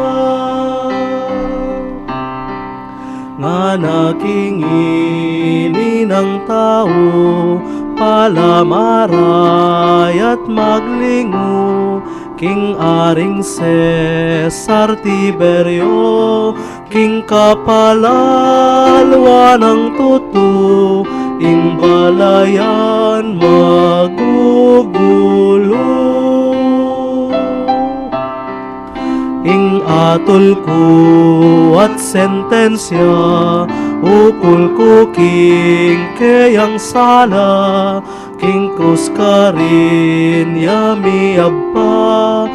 [SPEAKER 3] nga nakingini ng tao palamaray at maglingo king aring Cesar Tiberio king kapalalwa ng tuto ing balayan magugulo ing atol ko at sentensya ukol ko king kayang sala king krus ka rin yami abba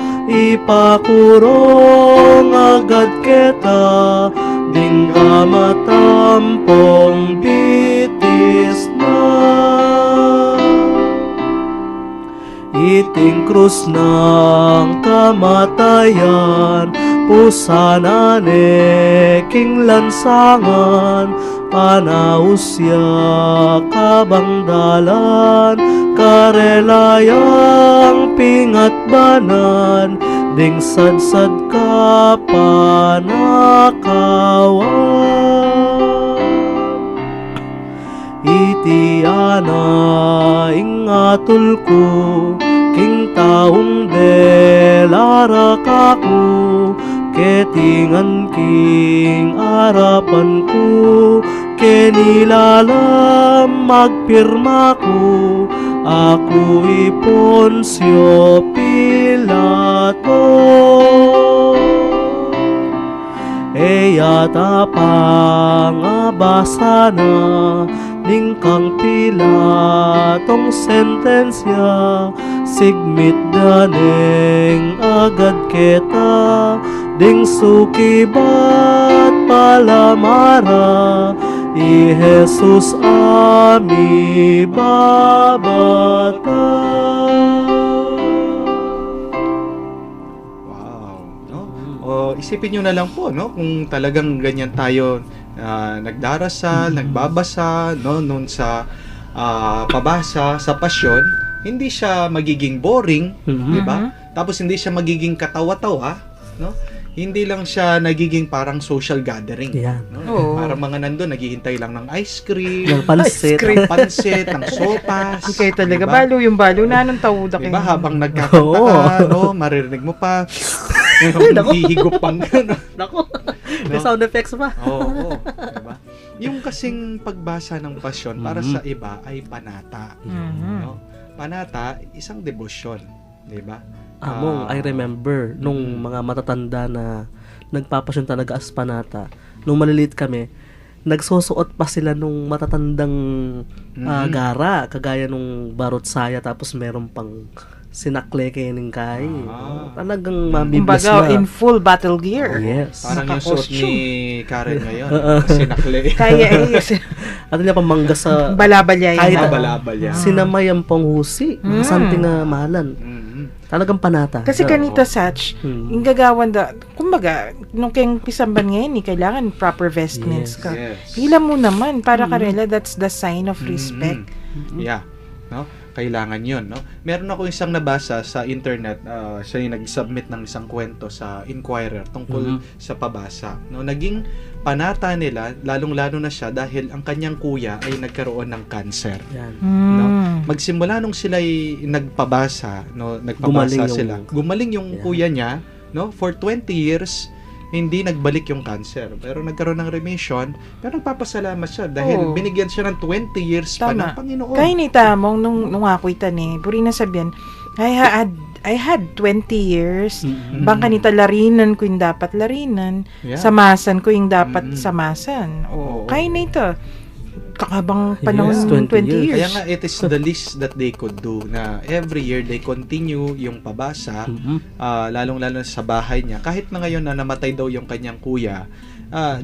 [SPEAKER 3] ipakurong agad kita ding amatampong bitis na iting krus ng kamatayan pusanane king lansangan panausya kabangdalan karelayang pingatbanan ding sadsad ka panakawan iti ana ingatul ko king taong delara kaku ketingan king arapan ko kenilalam magpirma ko ako Ponsyo Pilato eyata pangabasa na ning kang Pilatong sentensya sigmit daneng agad kita ding sukibat palamara i Jesus ami babata.
[SPEAKER 4] Wow, no? O isipin nyo na lang po, no? Kung talagang ganyan tayo nagdarasal, nagbabasa, no? Noon sa pabasa, sa pasyon, hindi siya magiging boring, di ba? Tapos hindi siya magiging katawa-tawa, no? Hindi lang siya nagiging parang social gathering.
[SPEAKER 3] Yan.
[SPEAKER 4] No?
[SPEAKER 2] Oo.
[SPEAKER 4] Parang mga nandun, naghihintay lang ng ice cream,
[SPEAKER 3] Ng pansit.
[SPEAKER 2] Cream.
[SPEAKER 4] ng pansit, ng sopas.
[SPEAKER 2] Okay talaga.
[SPEAKER 4] diba?
[SPEAKER 2] Balo yung balo na nung tawuda kayo.
[SPEAKER 4] Diba, habang nagkakanta ka, no, maririnig mo pa, hihigop pang gano'n.
[SPEAKER 3] Nako. May sound effects pa.
[SPEAKER 4] Oo, diba? Yung kasing pagbasa ng pasyon, para sa iba, ay panata.
[SPEAKER 2] Mhm.
[SPEAKER 4] No? Panata, isang debosyon. Diba?
[SPEAKER 3] Among, I remember, nung mga matatanda na nagpapasyon talaga as panata, nung maliliit kami, nagsusuot pa sila nung matatandang gara, kagaya nung barot saya, tapos meron pang sinakle kainin kay. Talagang mabibless
[SPEAKER 2] Kumbaga,
[SPEAKER 3] na.
[SPEAKER 2] in full battle gear.
[SPEAKER 3] Yes.
[SPEAKER 4] Parang yung suot
[SPEAKER 2] Naka-costume.
[SPEAKER 4] ni Karen ngayon. Sinakle.
[SPEAKER 2] Kaya
[SPEAKER 3] At niya pamangga sa
[SPEAKER 2] balabalya
[SPEAKER 3] Kahit-
[SPEAKER 2] yan.
[SPEAKER 4] Balabal yan.
[SPEAKER 3] sinamay ang panghusi. Something na mahalan. Talagang panata.
[SPEAKER 2] Kasi kanita Satch,
[SPEAKER 3] Hmm.
[SPEAKER 2] yung gagawan kumbaga, nung kayong pisamban ngayon, kailangan proper vestments ka.
[SPEAKER 4] Yes.
[SPEAKER 2] Hila mo naman, para karela, that's the sign of respect.
[SPEAKER 4] Yeah. No? Kailangan yun, no? Meron ako isang nabasa sa internet, siya yung nag-submit ng isang kwento sa Inquirer tungkol sa pabasa. No? Naging panata nila, lalong-lalo na siya dahil ang kanyang kuya ay nagkaroon ng cancer.
[SPEAKER 3] Yan.
[SPEAKER 4] No?
[SPEAKER 2] Mm.
[SPEAKER 4] Magsimula nung sila'y nagpabasa, no? Nagpabasa
[SPEAKER 3] Gumaling yung-
[SPEAKER 4] sila. Gumaling yung
[SPEAKER 3] Yeah.
[SPEAKER 4] kuya niya, no? For 20 years, hindi nagbalik yung cancer. Pero nagkaroon ng remission, pero nagpapasalamat siya dahil
[SPEAKER 2] Oo.
[SPEAKER 4] binigyan siya ng 20 years pa ng
[SPEAKER 2] Tama.
[SPEAKER 4] Panginoon.
[SPEAKER 2] Kaya ni Tamong, nung ako'y tani, puri na sabihan, I had 20 years, bangka ni larinan ko yung dapat larinan,
[SPEAKER 4] Yeah.
[SPEAKER 2] samasan ko yung dapat
[SPEAKER 4] Mm-mm.
[SPEAKER 2] samasan.
[SPEAKER 4] Oo.
[SPEAKER 2] Kaya na ito. Kakabang panahon
[SPEAKER 3] Yes,
[SPEAKER 2] 20
[SPEAKER 3] 20
[SPEAKER 2] years.
[SPEAKER 4] Kaya nga, it is the least that they could do na every year they continue yung pabasa, lalong-lalo sa bahay niya. Kahit na ngayon na namatay daw yung kanyang kuya,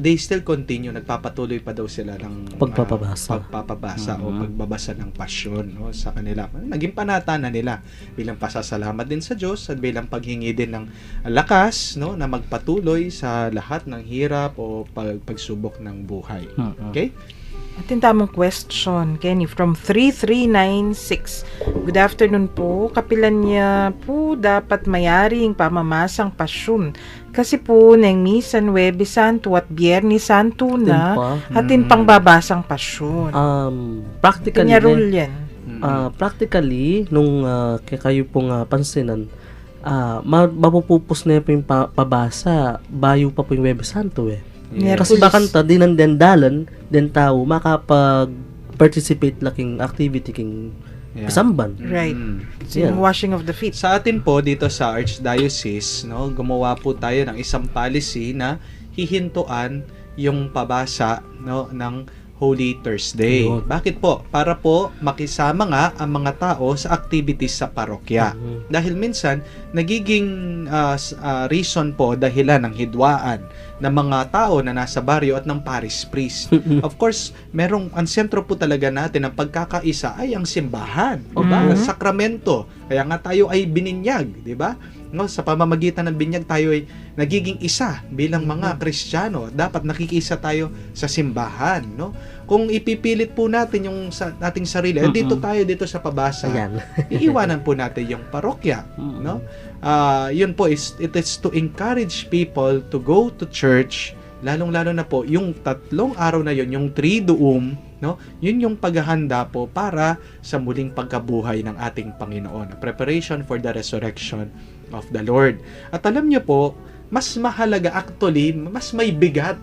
[SPEAKER 4] they still continue, nagpapatuloy pa daw sila ng
[SPEAKER 3] Pagpapabasa.
[SPEAKER 4] pagpapabasa o pagbabasa ng pasyon, no, sa kanila. Naging panata na nila bilang pasasalamat din sa Diyos at bilang paghingi din ng lakas, no, na magpatuloy sa lahat ng hirap o pagsubok ng buhay. Okay?
[SPEAKER 2] At yung tamang question, Kenny, from 3396. Good afternoon po. Kapilan niya po dapat mayaring pamamasang pasyon. Kasi po, nang Misan, Webes Santo at Biyernes Santo na, atin pang babasang pasyon.
[SPEAKER 3] Practically,
[SPEAKER 2] Kanya rule yan.
[SPEAKER 3] practically, nung kayo pong pansinan, mapupupos na po yung pabasa, bayo pa po yung Webes Santo eh.
[SPEAKER 2] Yeah.
[SPEAKER 3] Kasi bakanta, di ng dendalan, den tao, makapag-participate laking activity king pisamban.
[SPEAKER 2] Right.
[SPEAKER 4] Mm.
[SPEAKER 2] Yung washing of the feet.
[SPEAKER 4] Sa atin po dito sa Archdiocese, no, gumawa po tayo ng isang policy na hihintuan yung pabasa, no, ng Holy Thursday.
[SPEAKER 3] Yun.
[SPEAKER 4] Bakit po? Para po makisama nga ang mga tao sa activities sa parokya. Dahil minsan nagiging reason po, dahilan ng hidwaan ng mga tao na nasa baryo at ng parish priest. Of course, ang sentro po talaga natin ng pagkakaisa ay ang simbahan, o ba? Ang sakramento. Kaya nga tayo ay bininyag, di ba? No, sa pamamagitan ng binyag tayo ay nagiging isa bilang mga Kristiyano. Dapat nakikisa tayo sa simbahan, no? Kung ipipilit po natin yung ating sarili, dito tayo dito sa pabasa.
[SPEAKER 3] Ayan.
[SPEAKER 4] Iiwanan po natin yung parokya, no? Yun po it is to encourage people to go to church, lalong-lalo na po yung 3 araw na yun, yung Triduum, no? Yun yung paghahanda po para sa muling pagkabuhay ng ating Panginoon. Preparation for the resurrection of the Lord. At alam niyo po, mas mahalaga actually, mas may bigat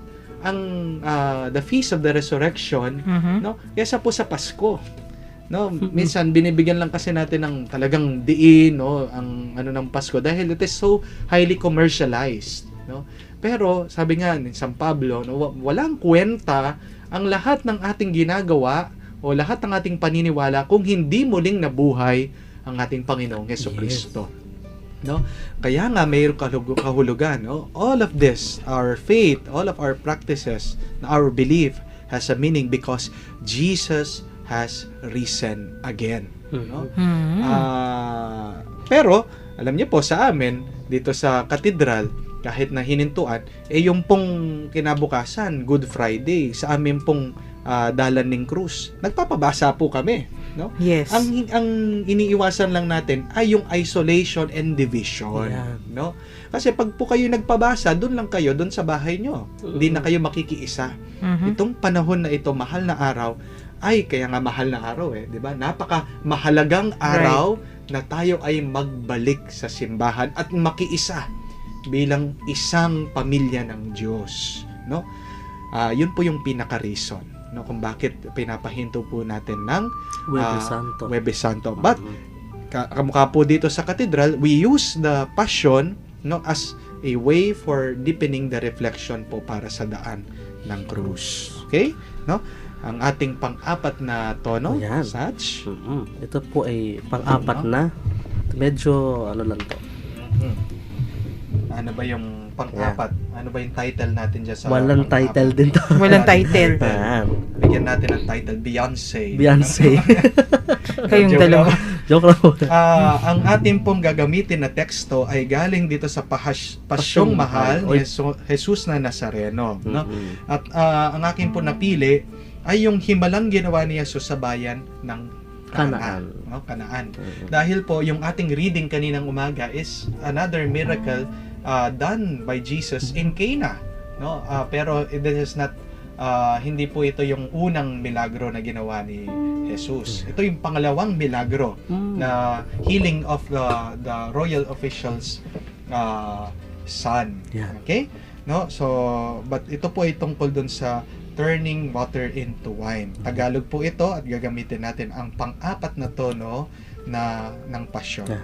[SPEAKER 4] ang the Feast of the Resurrection, no? Kaysa po sa Pasko. No, minsan binibigyan lang kasi natin ng talagang diin, no, ang ano ng Pasko dahil it is so highly commercialized, no. Pero sabi nga ni San Pablo, no, walang kwenta ang lahat ng ating ginagawa o lahat ng ating paniniwala kung hindi muling nabuhay ang ating Panginoong Hesukristo. No? Kaya nga may kahulugan, no? All of this, our faith, all of our practices, our belief has a meaning because Jesus has risen again, no? Pero alam niyo po sa amin dito sa katedral, kahit na hinintuan, yung pong kinabukasan, Good Friday, sa amin pong dalan ng krus, nagpapabasa po kami, no?
[SPEAKER 2] Yes.
[SPEAKER 4] Ang iniiwasan lang natin ay yung isolation and division,
[SPEAKER 3] Yan.
[SPEAKER 4] no? Kasi pag po kayo nagpabasa, doon lang kayo, doon sa bahay nyo. Hindi na kayo makikiisa.
[SPEAKER 2] Mhm.
[SPEAKER 4] Itong panahon na ito, mahal na araw, ay kaya nga mahal na araw di ba? Napaka mahalagang araw na tayo ay magbalik sa simbahan at makiisa bilang isang pamilya ng Diyos, no? Yun po yung pinaka-reason, no, kung bakit pinapahinto po natin ng
[SPEAKER 3] Huwebes Santo.
[SPEAKER 4] Huwebes Santo. But kamukha po dito sa cathedral, we use the Passion, no, as a way for deepening the reflection po para sa daan ng krus. Okay? No? Ang ating pang-apat na tono,
[SPEAKER 3] Ayan.
[SPEAKER 4] Sach.
[SPEAKER 3] Ito po ay pang-apat na. Medyo ano lang to.
[SPEAKER 4] Ano ba yung pang-apat? Ano ba yung title natin dyan sa
[SPEAKER 3] Walang
[SPEAKER 4] pang-apat?
[SPEAKER 3] title din to.
[SPEAKER 2] Walang title.
[SPEAKER 3] Ayan.
[SPEAKER 4] Bigyan natin ng title, Beyonce.
[SPEAKER 3] Beyonce.
[SPEAKER 2] Kayong
[SPEAKER 4] Joke
[SPEAKER 2] dalawa.
[SPEAKER 3] Joke lang po.
[SPEAKER 4] Ang ating pong gagamitin na teksto ay galing dito sa Pasyong Mahal ni Jesus na Nazareno, no? At ang aking po napili ay yung himalang ginawa ni Jesus sa bayan ng Kanaan, no? Kanaan. Dahil po yung ating reading kaninang umaga is another miracle done by Jesus in Cana, no? Pero it is not hindi po ito yung unang milagro na ginawa ni Jesus. Ito yung pangalawang milagro na healing of the royal official's son.
[SPEAKER 3] Yeah.
[SPEAKER 4] Okay? No? So, but ito po ay tungkol dun sa turning water into wine. Tagalog po ito at gagamitin natin ang pang-apat na tono ng pasyon.
[SPEAKER 3] Yeah.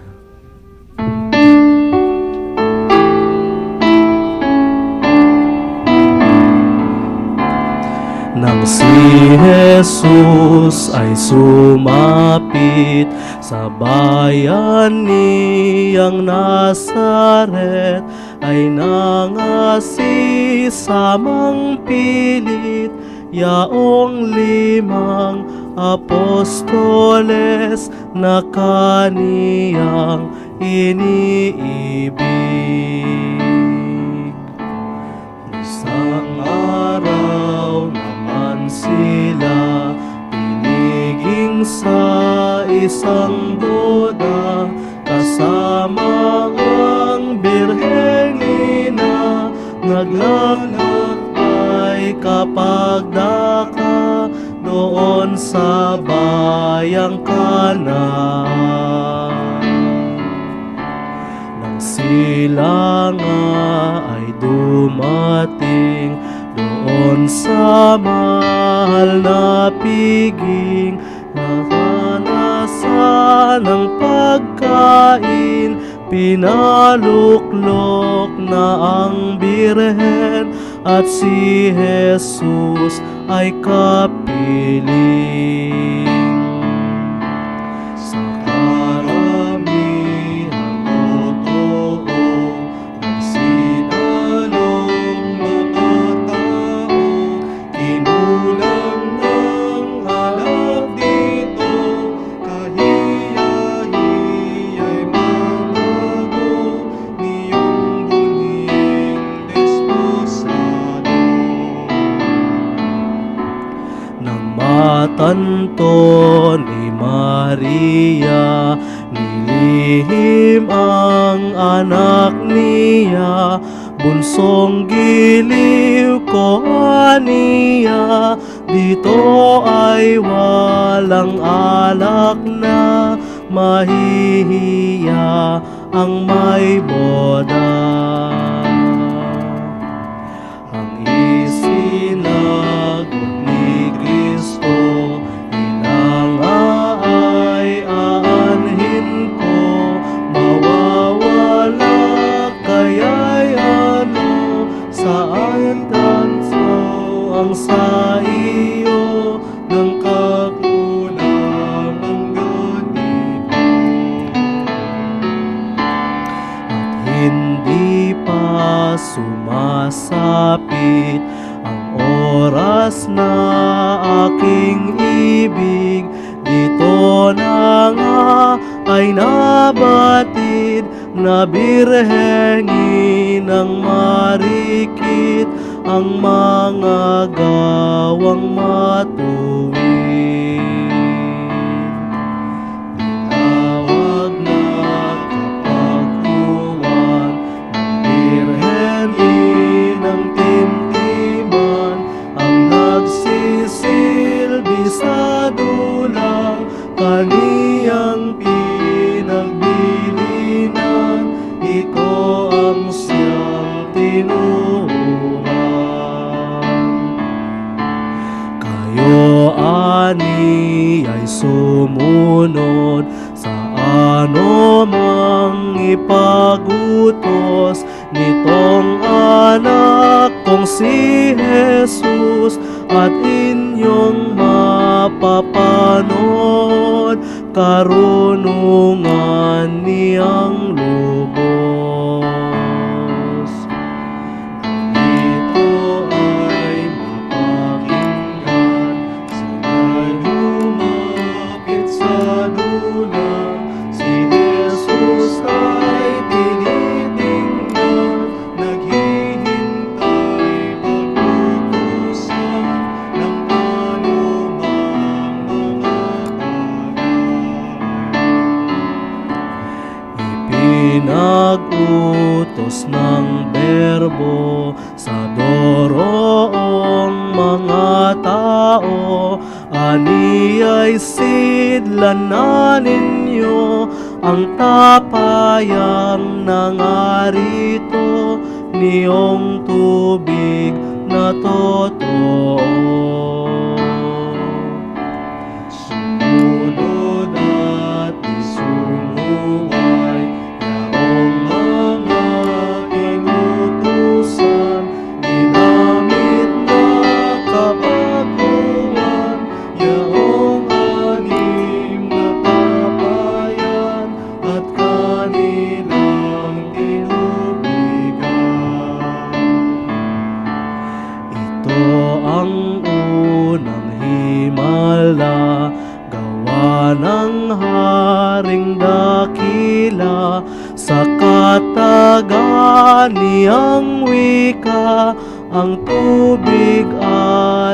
[SPEAKER 3] Nang si Jesus ay sumapit sa bayan niyang Nazaret, ay nangasisamang pilit yaong 5 apostoles na kaniyang iniibig. Isang araw naman sila piniging sa isang boda, kasama ang birheng ina, naglalakbay kapag daka doon sa bayang Kana. Nang sila nga ay dumating doon sa mahal na piging, nakanasan ng pagkain, pinaluklok na ang birhen at si Jesus ay kapiling. Sa karamihang totoo, nagsinalong mga tao, kinulang ng alak dito, kahiyahiya'y mamago, niyong bunhing desposado. Nang matanto ni Maria, nilihim ang anak niya, bunsong giliw ko aniya, dito ay walang alak na, mahihiya ang may boda. Ang isinagot ni Kristo, inanga ay aanhin ko, mawawala kaya'y ano, saan tansaw ang sa iyo ng kakulangang ganito. At hindi pa sumasapit ang oras na aking ibig, dito na nga ay nabatid na birheng inang marikit ang mga gawang matuwid. Tawag na kapag-uwan ng birhen inang timtiman ang nagsisilbi sa dulang kaniyang pinagbilinan. Ito ang siyang tinuruan. Kayo ani ay sumunod sa anumang ipagutos nitong anak kong si Jesus, at inyong mapapanood karunungan niyang lubos. Ito ay mapakinggan, sila'y lumapit sa dulang, si Jesus ay tinitingnan, naghihintay pag-utusan ng anumang mga Ipinag-utos ng berbo sa doroong mga tao, ani ay sidlan na ninyo ang tapayang nangarito niyong tubig na totoo. Sumunod at isumuway yaong mga inutusan, ginamit na kabaguhan yaong anim na tapayan at kanilang tinubigan. Ito ang unang himala, gawa ng haring dakila, sa katagan niyang wika ang tubig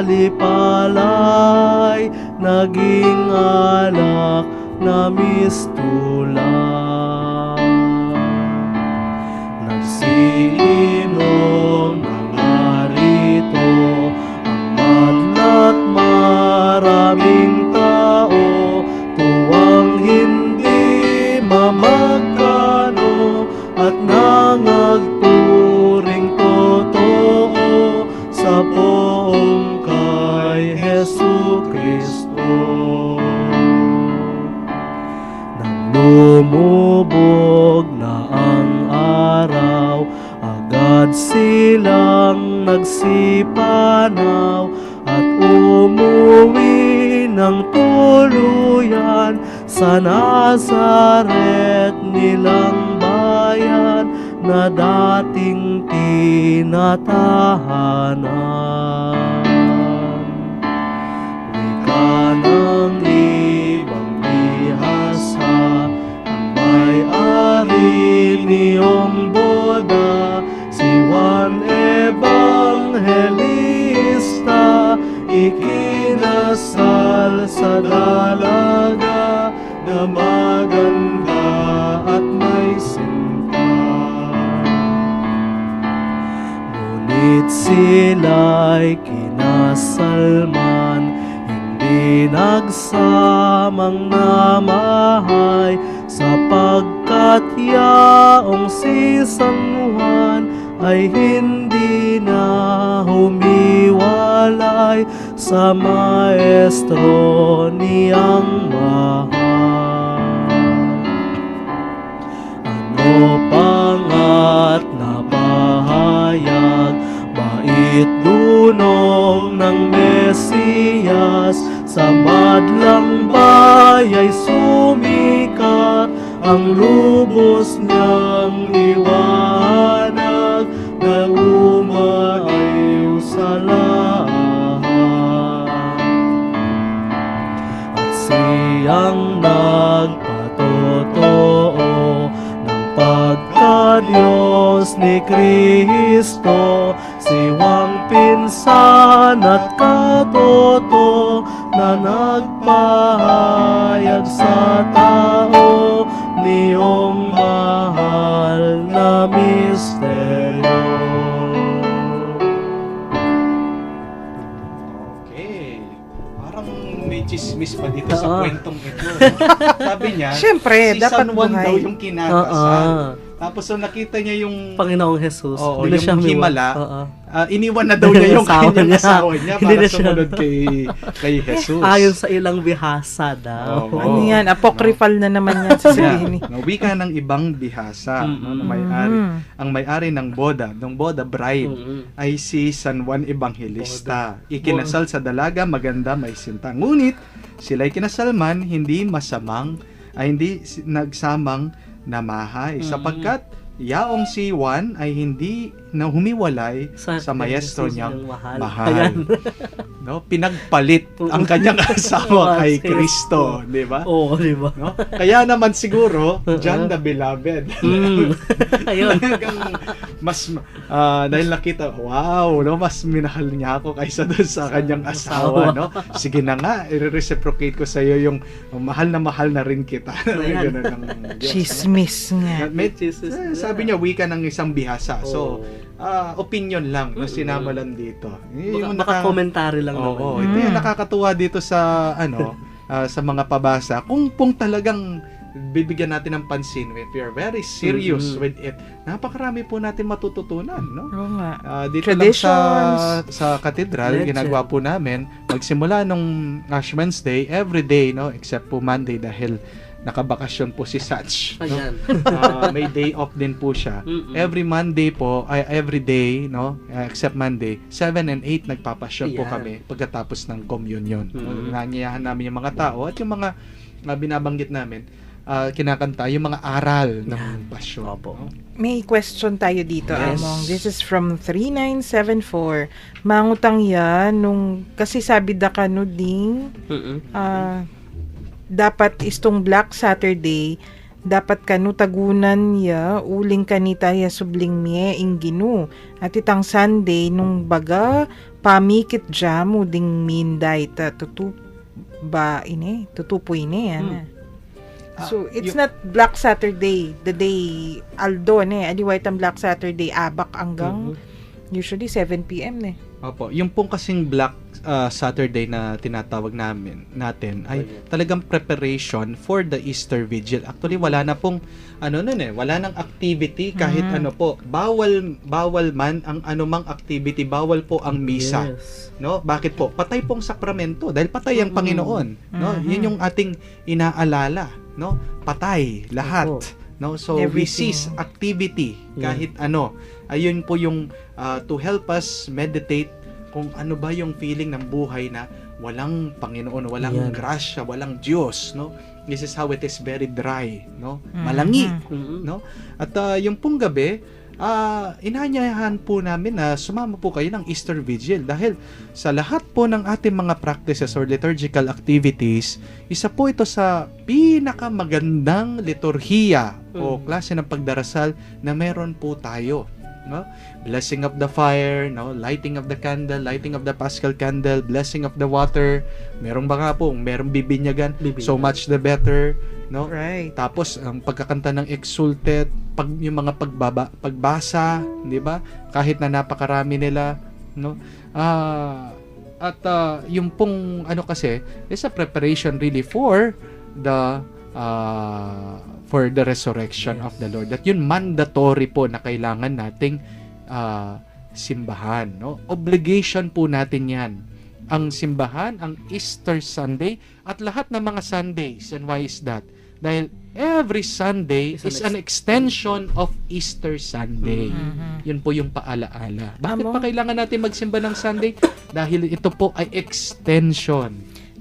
[SPEAKER 3] alipalay, naging alak na mistulang. Nagsiinom ng narito ang madla't maraming tao, tuwang hindi mamagkano at nangagturing totoo sa poong kay Jesucristo. Nang lumubog na ang araw, agad silang nagsipanaw at umuwi ng tuluyan sa Nazaret nilang bayan na dating tinatahanan. Wika ng ibang bihasa, ang may-ari niyong boda, si Juan Evangelista, ikinasal sa dalaga na maganda at may sinta. Ngunit sila'y kinasalman, hindi nagsamang namahay, sapagkat yaong si San Juan ay hindi na humiwalay sa maestro niyang mahal. Ano pangat na pahayag, bait dunong ng Mesiyas, sa madlang bayay sumikat ang lubos niyang liwanag na umayaw sa lahat. At siyang nagpatotoo sa Diyos ni Kristo, siwang pinsan at katoto na nagpahayag sa tao niyong mahal na misteryo.
[SPEAKER 4] Okay. Parang may chismis pa dito sa
[SPEAKER 3] Oo.
[SPEAKER 4] kwentong ito. No? Sabi niya,
[SPEAKER 2] Siyempre,
[SPEAKER 4] si
[SPEAKER 2] dapat
[SPEAKER 4] San Juan
[SPEAKER 2] buhay.
[SPEAKER 4] daw yung kinakasal.
[SPEAKER 3] Oo.
[SPEAKER 4] Tapos so nakita niya yung
[SPEAKER 3] Panginoong Jesus.
[SPEAKER 4] Oo,
[SPEAKER 3] Hindi na
[SPEAKER 4] yung
[SPEAKER 3] siya
[SPEAKER 4] himala.
[SPEAKER 3] Oo.
[SPEAKER 4] Iniwan na daw niya yung
[SPEAKER 3] Asawa
[SPEAKER 4] kanyang
[SPEAKER 3] niya.
[SPEAKER 4] asawa niya
[SPEAKER 3] Hindi
[SPEAKER 4] para
[SPEAKER 3] na siya-
[SPEAKER 4] sumunod kay Jesus.
[SPEAKER 3] Ayon sa ilang bihasa daw.
[SPEAKER 4] Oo.
[SPEAKER 2] Ano yan? Apocryphal na naman yan sasabihin
[SPEAKER 4] Yeah. Wika ng ibang bihasa, no, na may-ari. Ang may-ari ng boda, bride,
[SPEAKER 3] Mm-mm.
[SPEAKER 4] ay si San Juan Evangelista. Ikinasal sa dalaga, maganda, may sinta. Ngunit, sila'y kinasal man, hindi nagsamang namahay. Sapagkat, yaong si Juan ay hindi na humiwalay sa maestro
[SPEAKER 3] Jesus
[SPEAKER 4] niyang
[SPEAKER 3] niyang mahal.
[SPEAKER 4] mahal.
[SPEAKER 3] Ayan.
[SPEAKER 4] No? Pinagpalit ang kanyang asawa kay
[SPEAKER 3] Yes.
[SPEAKER 4] Kristo, di ba?
[SPEAKER 3] Oo, di ba?
[SPEAKER 4] No? Kaya naman siguro, John the Beloved.
[SPEAKER 3] Ayun.
[SPEAKER 4] Hanggang mas dahil nakita, wow, no, mas minahal niya ako kaysa doon sa kanyang asawa, no? Sige na nga, i-reciprocate ko sa iyo yung mahal na rin kita.
[SPEAKER 3] Ayan.
[SPEAKER 4] Ganun ang Diyos, no?
[SPEAKER 2] Chismis nga.
[SPEAKER 3] Jesus.
[SPEAKER 4] Sabi niya, wika ng isang bihasa. So,
[SPEAKER 3] Oo.
[SPEAKER 4] opinion lang, no, sinama lang dito. Yung
[SPEAKER 3] Baka commentary lang naman.
[SPEAKER 4] Oo, ito yung nakakatuwa dito sa sa mga pabasa. Kung talagang bibigyan natin ng pansin, if we are very serious with it, napakarami po natin matututunan, no?
[SPEAKER 2] Oo nga.
[SPEAKER 4] Dito lang
[SPEAKER 2] Traditions.
[SPEAKER 4] sa katedral,
[SPEAKER 3] Legend.
[SPEAKER 4] ginagawa po namin, magsimula nung Ash Wednesday, every day, no, except po Monday dahil nakabakasyon po si Satch. No?
[SPEAKER 3] Ayan.
[SPEAKER 4] May day off din po siya. Every Monday po, every day, no, except Monday, 7 and 8 nagpapasyon po
[SPEAKER 3] Ayan.
[SPEAKER 4] kami pagkatapos ng communion.
[SPEAKER 3] Mm.
[SPEAKER 4] Nanyayahan namin yung mga tao at yung mga binabanggit namin, kinakanta yung mga aral ng pasyon.
[SPEAKER 3] Opo.
[SPEAKER 4] No?
[SPEAKER 2] May question tayo dito,
[SPEAKER 4] Yes.
[SPEAKER 2] Among. This is from 3974. Mangutang yan kasi sabi da kanu ding
[SPEAKER 3] Mm-mm.
[SPEAKER 2] dapat istong Black Saturday dapat kanu tagunan ya uling kanita ya subling mie inginu at itang Sunday nung baga pamikit jamu ding minday ta tutupo ini yan. So it's not Black Saturday the day Aldo adiwait ang Black Saturday abak hanggang usually 7 PM
[SPEAKER 4] Opo, yung pong kasing Black Saturday na tinatawag natin ay talagang preparation for the Easter Vigil. Actually, wala na pong wala nang activity kahit ano po. Bawal man ang anumang activity, bawal po ang misa.
[SPEAKER 3] Yes.
[SPEAKER 4] No? Bakit po? Patay pong sakramento dahil patay ang Panginoon, no? Yun yung ating inaalala, no? Patay lahat.
[SPEAKER 3] Opo.
[SPEAKER 4] No? So we
[SPEAKER 2] Everything.
[SPEAKER 4] cease activity kahit ano. Ayun po yung to help us meditate kung ano ba yung feeling ng buhay na walang Panginoon, walang
[SPEAKER 3] Yan.
[SPEAKER 4] grasya, walang Diyos, no? This is how it is, very dry, no? Malangi, no? At yung pong gabi, inanyayahan po namin na sumama po kayo ng Easter Vigil dahil sa lahat po ng ating mga practices or liturgical activities, isa po ito sa pinakamagandang liturhiya o klase ng pagdarasal na meron po tayo. No? Blessing of the fire, no? Lighting of the candle, lighting of the Paschal candle, blessing of the water. Merong ba nga po, merong bibinyagan, so much the better, no?
[SPEAKER 2] Right.
[SPEAKER 4] Tapos ang pagkakanta ng exultet, yung mga pagbasa, 'di ba? Kahit na napakarami nila, no? Yung pong kasi is a preparation really for the resurrection of the Lord. At yun mandatory po na kailangan nating simbahan, no? Obligation po natin 'yan. Ang simbahan, ang Easter Sunday at lahat ng mga Sundays. And why is that? Dahil every Sunday is an extension of Easter Sunday. Yun po yung paalaala. Bakit pa kailangan natin magsimba ng Sunday? Dahil ito po ay extension.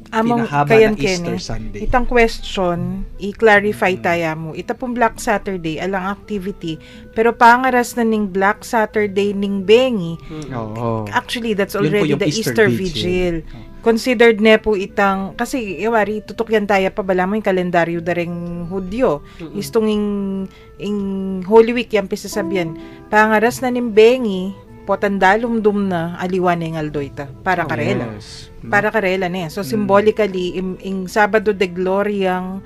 [SPEAKER 4] Pinahaba
[SPEAKER 2] kayan
[SPEAKER 4] na Easter
[SPEAKER 2] Kene,
[SPEAKER 4] Sunday.
[SPEAKER 2] itang question, i-clarify tayo mo. Ita pong Black Saturday, alang activity, pero pangaras na ning Black Saturday ning Bengi,
[SPEAKER 4] Oo.
[SPEAKER 2] actually, that's
[SPEAKER 4] Yun po
[SPEAKER 2] already
[SPEAKER 4] yung
[SPEAKER 2] the
[SPEAKER 4] Easter
[SPEAKER 2] Easter
[SPEAKER 4] Vigil.
[SPEAKER 2] Vigil. considered ne po itang, kasi iwari, tutok yan tayo pa, bala mo yung kalendaryo dareng Hudyo. Istong ing Holy Week, yan pisasabihan. Pangaras na nimbengi, potandalumdum na aliwan ng aldo ita. Para karela.
[SPEAKER 4] Yes.
[SPEAKER 2] Para karela ne. So, symbolically, ing Sabado de Gloriang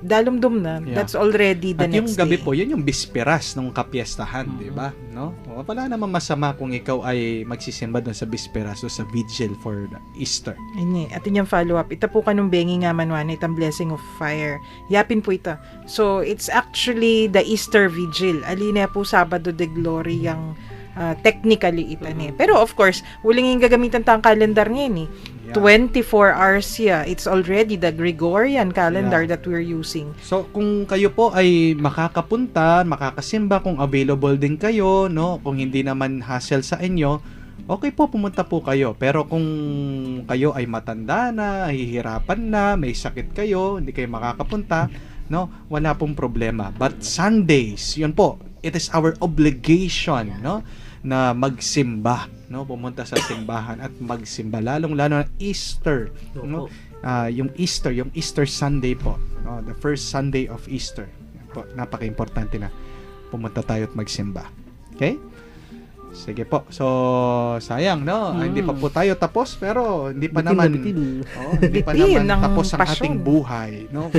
[SPEAKER 2] dalumdum na,
[SPEAKER 4] Yeah.
[SPEAKER 2] that's already the
[SPEAKER 4] At yung
[SPEAKER 2] next
[SPEAKER 4] gabi
[SPEAKER 2] day.
[SPEAKER 4] po, yun yung bisperas ng kapiestahan, di ba? No? O, wala namang masama kung ikaw ay magsisimba doon sa bisperas o sa vigil for the Easter.
[SPEAKER 2] Ini, atin yung follow-up. Ita po kanong bengi nga manwan, itang blessing of fire. Yapin po ita. So, it's actually the Easter Vigil. Alina po Sabado de Gloria yung technically ita ni. Pero of course, huling yung gagamitan tang calendar ngayon eh.
[SPEAKER 4] Yeah.
[SPEAKER 2] 24 hours siya. It's already the Gregorian calendar
[SPEAKER 4] Yeah.
[SPEAKER 2] that we're using.
[SPEAKER 4] So, kung kayo po ay makakapunta, makakasimba, kung available din kayo, no? Kung hindi naman hassle sa inyo, okay po, pumunta po kayo. Pero kung kayo ay matanda na, hihirapan na, may sakit kayo, hindi kayo makakapunta, no? Wala pong problema. But Sundays, yun po, it is our obligation, no? Na magsimba, no? Pumunta sa simbahan at magsimba, lalong-lalo na Easter, no? Yung Easter Sunday po, no? The first Sunday of Easter. Yan po, napaka-importante na pumunta tayo at magsimba. Okay? Sige po. So, sayang, no? Hindi pa po tayo tapos, pero hindi pa naman hindi pa
[SPEAKER 2] Bitin
[SPEAKER 4] naman
[SPEAKER 2] ng
[SPEAKER 4] tapos ang
[SPEAKER 2] pasyon.
[SPEAKER 4] ating buhay, no?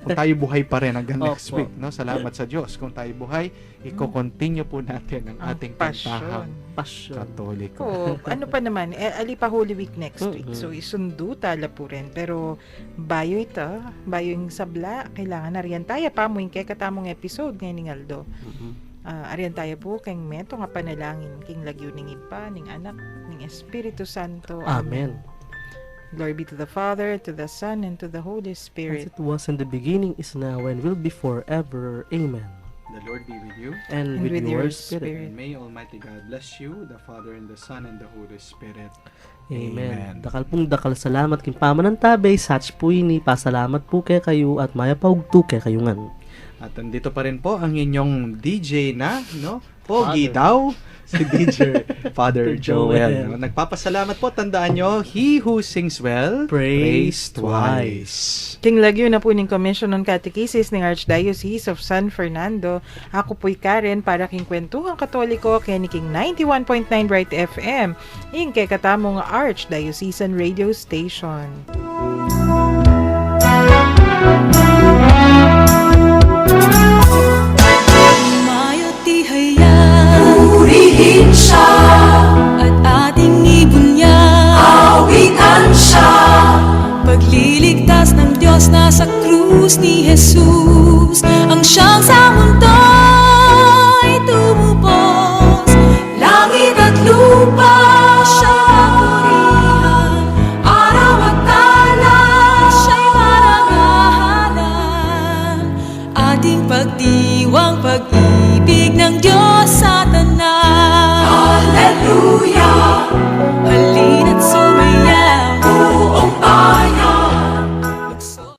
[SPEAKER 4] Kung tayo buhay pa rin hanggang next
[SPEAKER 3] Opo.
[SPEAKER 4] week, no? Salamat sa Diyos. Kung tayo buhay, i-continue po natin ang ating
[SPEAKER 2] passion.
[SPEAKER 4] pintahang
[SPEAKER 3] Passion.
[SPEAKER 4] Katoliko.
[SPEAKER 2] So, ano pa naman, ali pa Holy Week next week.
[SPEAKER 3] Mm-mm.
[SPEAKER 2] So, isundo tala po rin. Pero, bayo ito, bayo yung sabla, kailangan na riyan tayo pa mo yung kaya katamong episode ngayon ni Aldo. Ariyan tayo po, kay meto nga panalangin, king lagyo ning ipa, ning anak, ning Espiritu Santo.
[SPEAKER 3] Amen.
[SPEAKER 2] Glory be to the Father, to the Son, and to the Holy
[SPEAKER 3] As
[SPEAKER 2] Spirit.
[SPEAKER 3] it was in the beginning, is now, and will be forever. Amen.
[SPEAKER 4] The Lord be with you.
[SPEAKER 3] And,
[SPEAKER 2] And
[SPEAKER 3] with,
[SPEAKER 2] with
[SPEAKER 3] your
[SPEAKER 2] your
[SPEAKER 3] spirit.
[SPEAKER 4] And may Almighty God bless you, the Father and the Son and the Holy Spirit.
[SPEAKER 3] Amen.
[SPEAKER 4] Amen.
[SPEAKER 3] Dakal pong dakal salamat kin pamanantabay, such po ini, pasalamat po kay kayo at maya paugto kay kayungan.
[SPEAKER 4] At andito pa rin po ang inyong DJ na, no? Pogi
[SPEAKER 3] Father.
[SPEAKER 4] daw, si DJ Father
[SPEAKER 3] Joel.
[SPEAKER 4] Joel. No? Nagpapasalamat po, tandaan nyo, he who sings well,
[SPEAKER 3] Praise
[SPEAKER 4] twice.
[SPEAKER 2] King lagyo na po ning Commission on Catechesis ng Archdiocese of San Fernando. Ako po'y Karen para king Kwentuhang Katoliko kay ni King 91.9 Bright FM. Ing kay katamong Archdiocesan Radio Station.
[SPEAKER 5] Purihin siya at ating ibunyan. Awitan siya. Pagliligtas ng Diyos nasa krus ni Jesus. Ang siyang sa mundo'y tumubos. Langit at lupa siya'y papurihan. Araw at talan siya'y marangalan. Ating pagdiwang pag-ibig